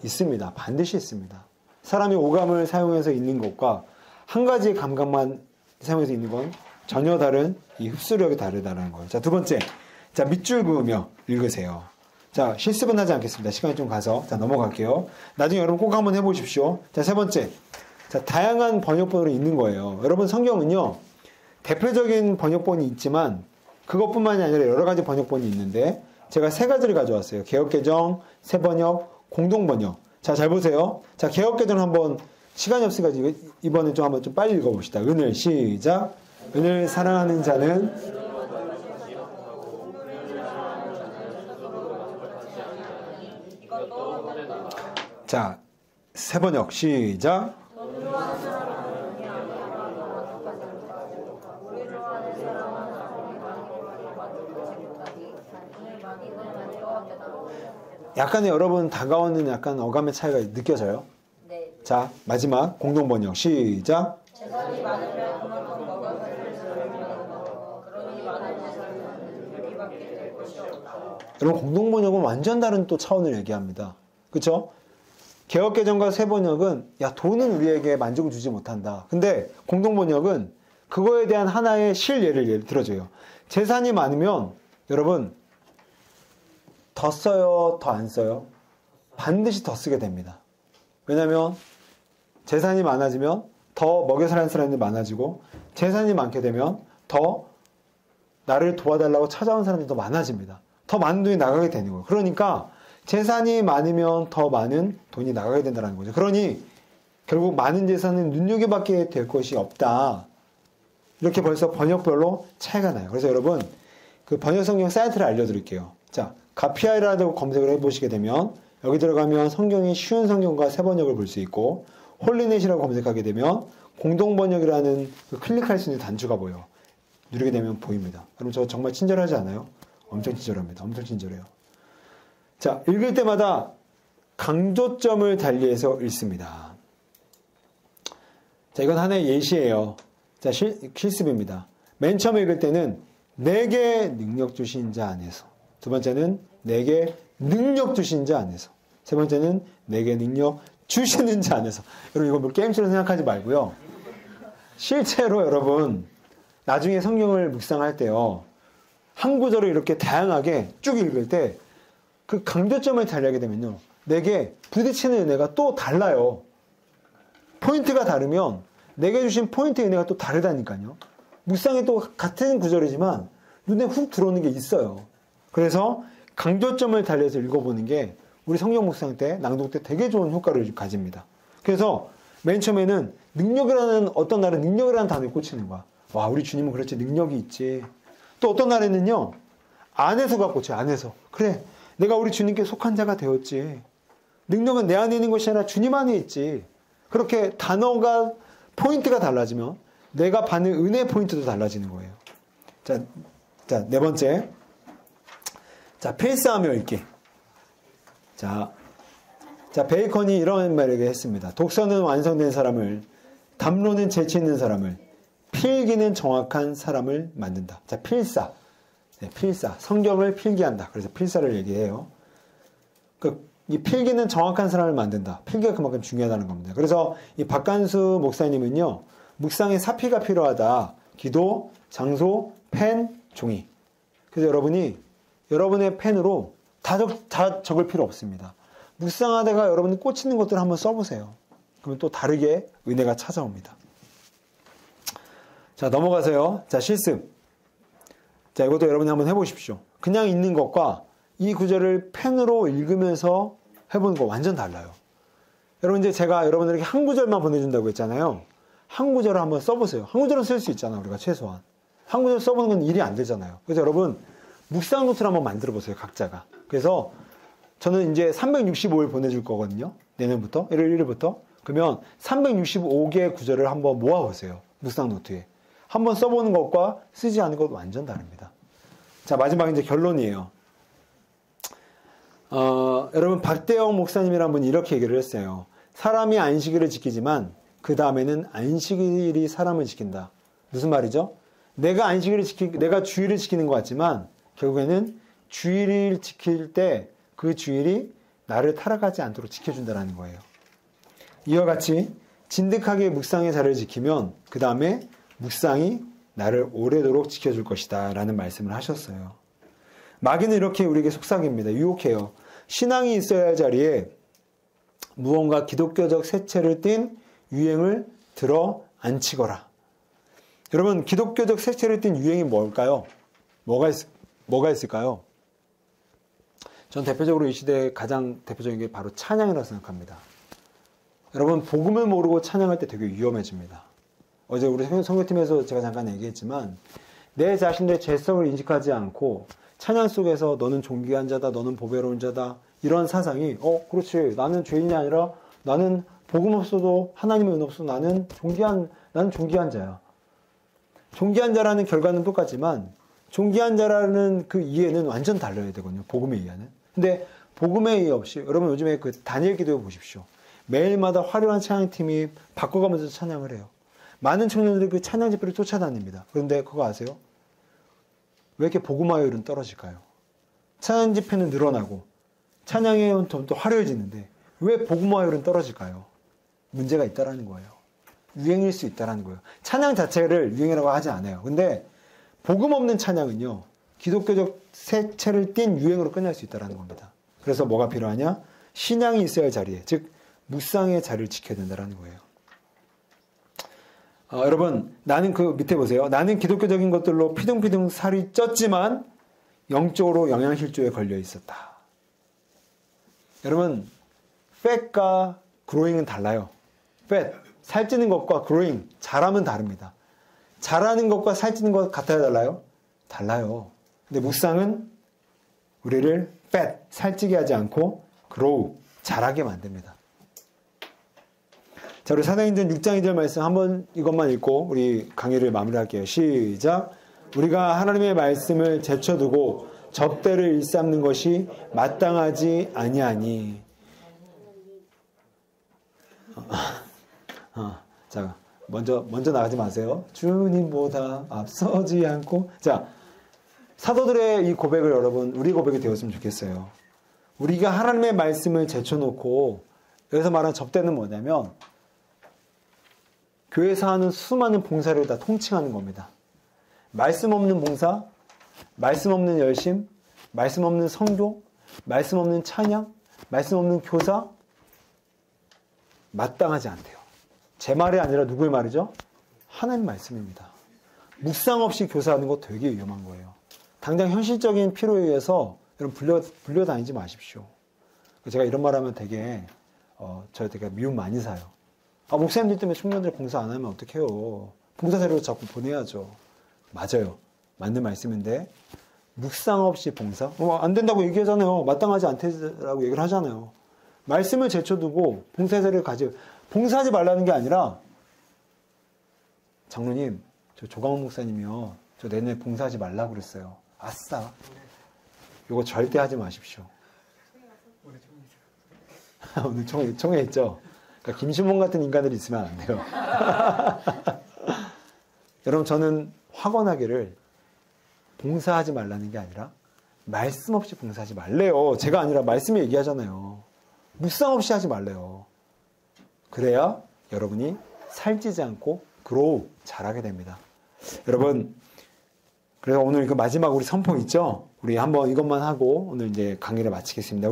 있습니다. 반드시 있습니다. 사람이 오감을 사용해서 읽는 것과 한 가지의 감각만 사용해서 읽는 건 전혀 다른 이 흡수력이 다르다는 거예요. 자, 두 번째. 자, 밑줄 그으며 읽으세요. 자, 실습은 하지 않겠습니다. 시간이 좀 가서. 자, 넘어갈게요. 나중에 여러분 꼭 한번 해보십시오. 자, 세 번째. 자, 다양한 번역본으로 읽는 거예요. 여러분, 성경은요, 대표적인 번역본이 있지만 그것뿐만이 아니라 여러 가지 번역본이 있는데 제가 세 가지를 가져왔어요. 개역개정, 새번역, 공동번역. 자, 잘 보세요. 자, 개역개정 한번 시간이 없으니까 이번에 좀 한번 좀 빨리 읽어봅시다. 은을 시작. 은을 사랑하는 자는 자, 새번역 시작. 약간의 여러분 다가오는 약간 어감의 차이가 느껴져요? 네. 자, 마지막 공동번역 시작. 재산이 많으면 그만큼 먹을 것을 그러니 많은 재산은 우리밖에 될 것이 없다. 여러분, 공동번역은 완전 다른 또 차원을 얘기합니다. 그쵸? 개역개정과 새번역은 야, 돈은 우리에게 만족을 주지 못한다. 근데 공동번역은 그거에 대한 하나의 실예를 들어줘요. 재산이 많으면 여러분 더 써요, 더 안 써요? 반드시 더 쓰게 됩니다. 왜냐하면 재산이 많아지면 더 먹여 살리는 사람들이 많아지고, 재산이 많게 되면 더 나를 도와달라고 찾아온 사람들이 더 많아집니다. 더 많은 돈이 나가게 되는 거예요. 그러니까 재산이 많으면 더 많은 돈이 나가게 된다는 거죠. 그러니 결국 많은 재산은 눈여겨받게 될 것이 없다. 이렇게 벌써 번역별로 차이가 나요. 그래서 여러분, 그 번역성경 사이트를 알려드릴게요. 자, 가피아이라고 검색을 해보시게 되면 여기 들어가면 성경이 쉬운 성경과 새번역을 볼 수 있고, 홀리넷이라고 검색하게 되면 공동번역이라는 그 클릭할 수 있는 단추가 보여. 누르게 되면 보입니다. 여러분, 저 정말 친절하지 않아요? 엄청 친절합니다. 엄청 친절해요. 자, 읽을 때마다 강조점을 달리해서 읽습니다. 자, 이건 하나의 예시예요. 자, 실습입니다. 맨 처음 읽을 때는 내게 능력 주신 자 안에서. 두 번째는 내게 능력 주신 자 안에서. 세 번째는 내게 능력 주시는 자 안에서. 여러분, 이거 뭐 게임처럼 생각하지 말고요. 실제로 여러분, 나중에 성경을 묵상할 때요, 한 구절을 이렇게 다양하게 쭉 읽을 때 그 강조점을 달리하게 되면요, 내게 부딪히는 은혜가 또 달라요. 포인트가 다르면 내게 주신 포인트의 은혜가 또 다르다니까요. 묵상이 또 같은 구절이지만 눈에 훅 들어오는 게 있어요. 그래서 강조점을 달리해서 읽어보는 게 우리 성경 묵상 때, 낭독 때 되게 좋은 효과를 가집니다. 그래서 맨 처음에는 능력이라는, 어떤 날은 능력이라는 단어에 꽂히는 거야. 와, 우리 주님은 그렇지, 능력이 있지. 또 어떤 날에는요, 안에서가 꽂혀요. 안에서. 그래, 내가 우리 주님께 속한 자가 되었지. 능력은 내 안에 있는 것이 아니라 주님 안에 있지. 그렇게 단어가, 포인트가 달라지면 내가 받는 은혜 포인트도 달라지는 거예요. 자, 네 번째. 자, 필사하며 읽기. 자, 베이컨이 이런 말을 했습니다. 독서는 완성된 사람을, 담론은 재치 있는 사람을, 필기는 정확한 사람을 만든다. 자, 필사. 네, 필사. 성경을 필기한다. 그래서 필사를 얘기해요. 이 필기는 정확한 사람을 만든다. 필기가 그만큼 중요하다는 겁니다. 그래서 이 박간수 목사님은요, 묵상에 사피가 필요하다. 기도, 장소, 펜, 종이. 그래서 여러분이 여러분의 펜으로 다 적을 필요 없습니다. 묵상하다가 여러분이 꽂히는 것들을 한번 써보세요. 그러면 또 다르게 은혜가 찾아옵니다. 자, 넘어가세요. 자, 실습. 자, 이것도 여러분이 한번 해보십시오. 그냥 읽는 것과 이 구절을 펜으로 읽으면서 해보는 거 완전 달라요. 여러분, 이제 제가 여러분들에게 한 구절만 보내준다고 했잖아요. 한 구절을 한번 써보세요. 한 구절은 쓸 수 있잖아요, 우리가 최소한. 한 구절 써보는 건 일이 안 되잖아요. 그래서 여러분, 묵상 노트를 한번 만들어 보세요, 각자가. 그래서 저는 이제 365일 보내줄 거거든요. 내년부터, 1일부터. 그러면 365개의 구절을 한번 모아보세요. 묵상 노트에. 한번 써보는 것과 쓰지 않은 것 완전 다릅니다. 자, 마지막 이제 결론이에요. 여러분, 박대영 목사님이란 분이 이렇게 얘기를 했어요. 사람이 안식일을 지키지만 그 다음에는 안식일이 사람을 지킨다. 무슨 말이죠? 내가 주일을 지키는 것 같지만 결국에는 주일을 지킬 때 그 주일이 나를 타락하지 않도록 지켜준다는 거예요. 이와 같이 진득하게 묵상의 자리를 지키면 그 다음에 묵상이 나를 오래도록 지켜줄 것이다 라는 말씀을 하셨어요. 마귀는 이렇게 우리에게 속삭입니다. 유혹해요. 신앙이 있어야 할 자리에 무언가 기독교적 색채를 띤 유행을 들어 앉히거라. 여러분, 기독교적 색채를 띤 유행이 뭘까요? 뭐가 있을까요? 전 대표적으로 이 시대의 가장 대표적인 게 바로 찬양이라고 생각합니다. 여러분, 복음을 모르고 찬양할 때 되게 위험해집니다. 어제 우리 선교팀에서 제가 잠깐 얘기했지만 내 자신의 죄성을 인식하지 않고 찬양 속에서 너는 존귀한 자다, 너는 보배로운 자다, 이런 사상이 그렇지, 나는 죄인이 아니라 나는 복음 없어도 하나님의 은 없어도 나는 존귀한 자야. 존귀한 자라는 결과는 똑같지만 존귀한 자라는 그 이해는 완전 달라야 되거든요. 복음의 이해는. 근데 복음의 이해 없이, 여러분 요즘에 그 다니엘 기도해 보십시오. 매일마다 화려한 찬양팀이 바꿔가면서 찬양을 해요. 많은 청년들이 그 찬양 집회를 쫓아다닙니다. 그런데 그거 아세요? 왜 이렇게 복음화율은 떨어질까요? 찬양 집회는 늘어나고 찬양의 좀 더 화려해지는데 왜 복음화율은 떨어질까요? 문제가 있다라는 거예요. 유행일 수 있다라는 거예요. 찬양 자체를 유행이라고 하지 않아요. 근데 복음 없는 찬양은요, 기독교적 색채를 띤 유행으로 끝날 수 있다는 겁니다. 그래서 뭐가 필요하냐? 신앙이 있어야 할 자리에, 즉 묵상의 자리를 지켜야 된다는 거예요. 여러분, 나는 그 밑에 보세요. 나는 기독교적인 것들로 피둥피둥 살이 쪘지만 영적으로 영양실조에 걸려 있었다. 여러분, fat과 growing은 달라요. fat, 살찌는 것과 growing, 자라면 다릅니다. 자라는 것과 살찌는 것 같아요, 달라요? 달라요. 근데 묵상은 우리를 fat, 살찌게 하지 않고 grow, 자라게 만듭니다. 자, 우리 사도행전 6장 2절 말씀 한번 이것만 읽고 우리 강의를 마무리할게요. 시작. 우리가 하나님의 말씀을 제쳐두고 접대를 일삼는 것이 마땅하지 아니하니. 자, 먼저 나가지 마세요. 주님보다 앞서지 않고. 자, 사도들의 이 고백을 여러분, 우리 고백이 되었으면 좋겠어요. 우리가 하나님의 말씀을 제쳐놓고, 여기서 말하는 접대는 뭐냐면 교회에서 하는 수많은 봉사를 다 통칭하는 겁니다. 말씀 없는 봉사, 말씀 없는 열심, 말씀 없는 선교, 말씀 없는 찬양, 말씀 없는 교사, 마땅하지 않대요. 제 말이 아니라 누구의 말이죠? 하나님 말씀입니다. 묵상 없이 교사하는 거 되게 위험한 거예요. 당장 현실적인 필요에 의해서 여러분 불려다니지 마십시오. 제가 이런 말하면 되게 저 되게 미움 많이 사요. 목사님들 때문에 청년들 봉사 안 하면 어떡해요. 봉사자료를 자꾸 보내야죠. 맞아요. 맞는 말씀인데 묵상 없이 봉사? 안 된다고 얘기하잖아요. 마땅하지 않다라고 얘기를 하잖아요. 말씀을 제쳐두고 봉사자료를 봉사하지 말라는 게 아니라 장로님, 저 조강훈 목사님이요. 저 내년에 봉사하지 말라고 그랬어요. 아싸. 이거 절대 하지 마십시오. 오늘 총회 있죠? 그러니까 김신봉 같은 인간들이 있으면 안 돼요. 여러분, 저는 확언하기를 봉사하지 말라는 게 아니라 말씀 없이 봉사하지 말래요. 제가 아니라 말씀이 얘기하잖아요. 묵상 없이 하지 말래요. 그래야 여러분이 살찌지 않고 grow, 자라게 됩니다. 여러분, 그래서 오늘 그 마지막 우리 선포 있죠? 우리 한번 이것만 하고 오늘 이제 강의를 마치겠습니다.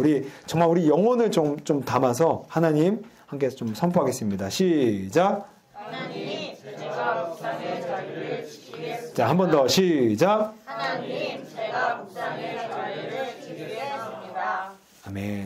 정말 우리 영혼을 좀 담아서 하나님 함께 좀 선포하겠습니다. 시작. 하나님, 제가 묵상의 자리를 지키겠습니다. 자, 한 번 더 시작. 하나님, 제가 묵상의 자리를 지키겠습니다. 아멘.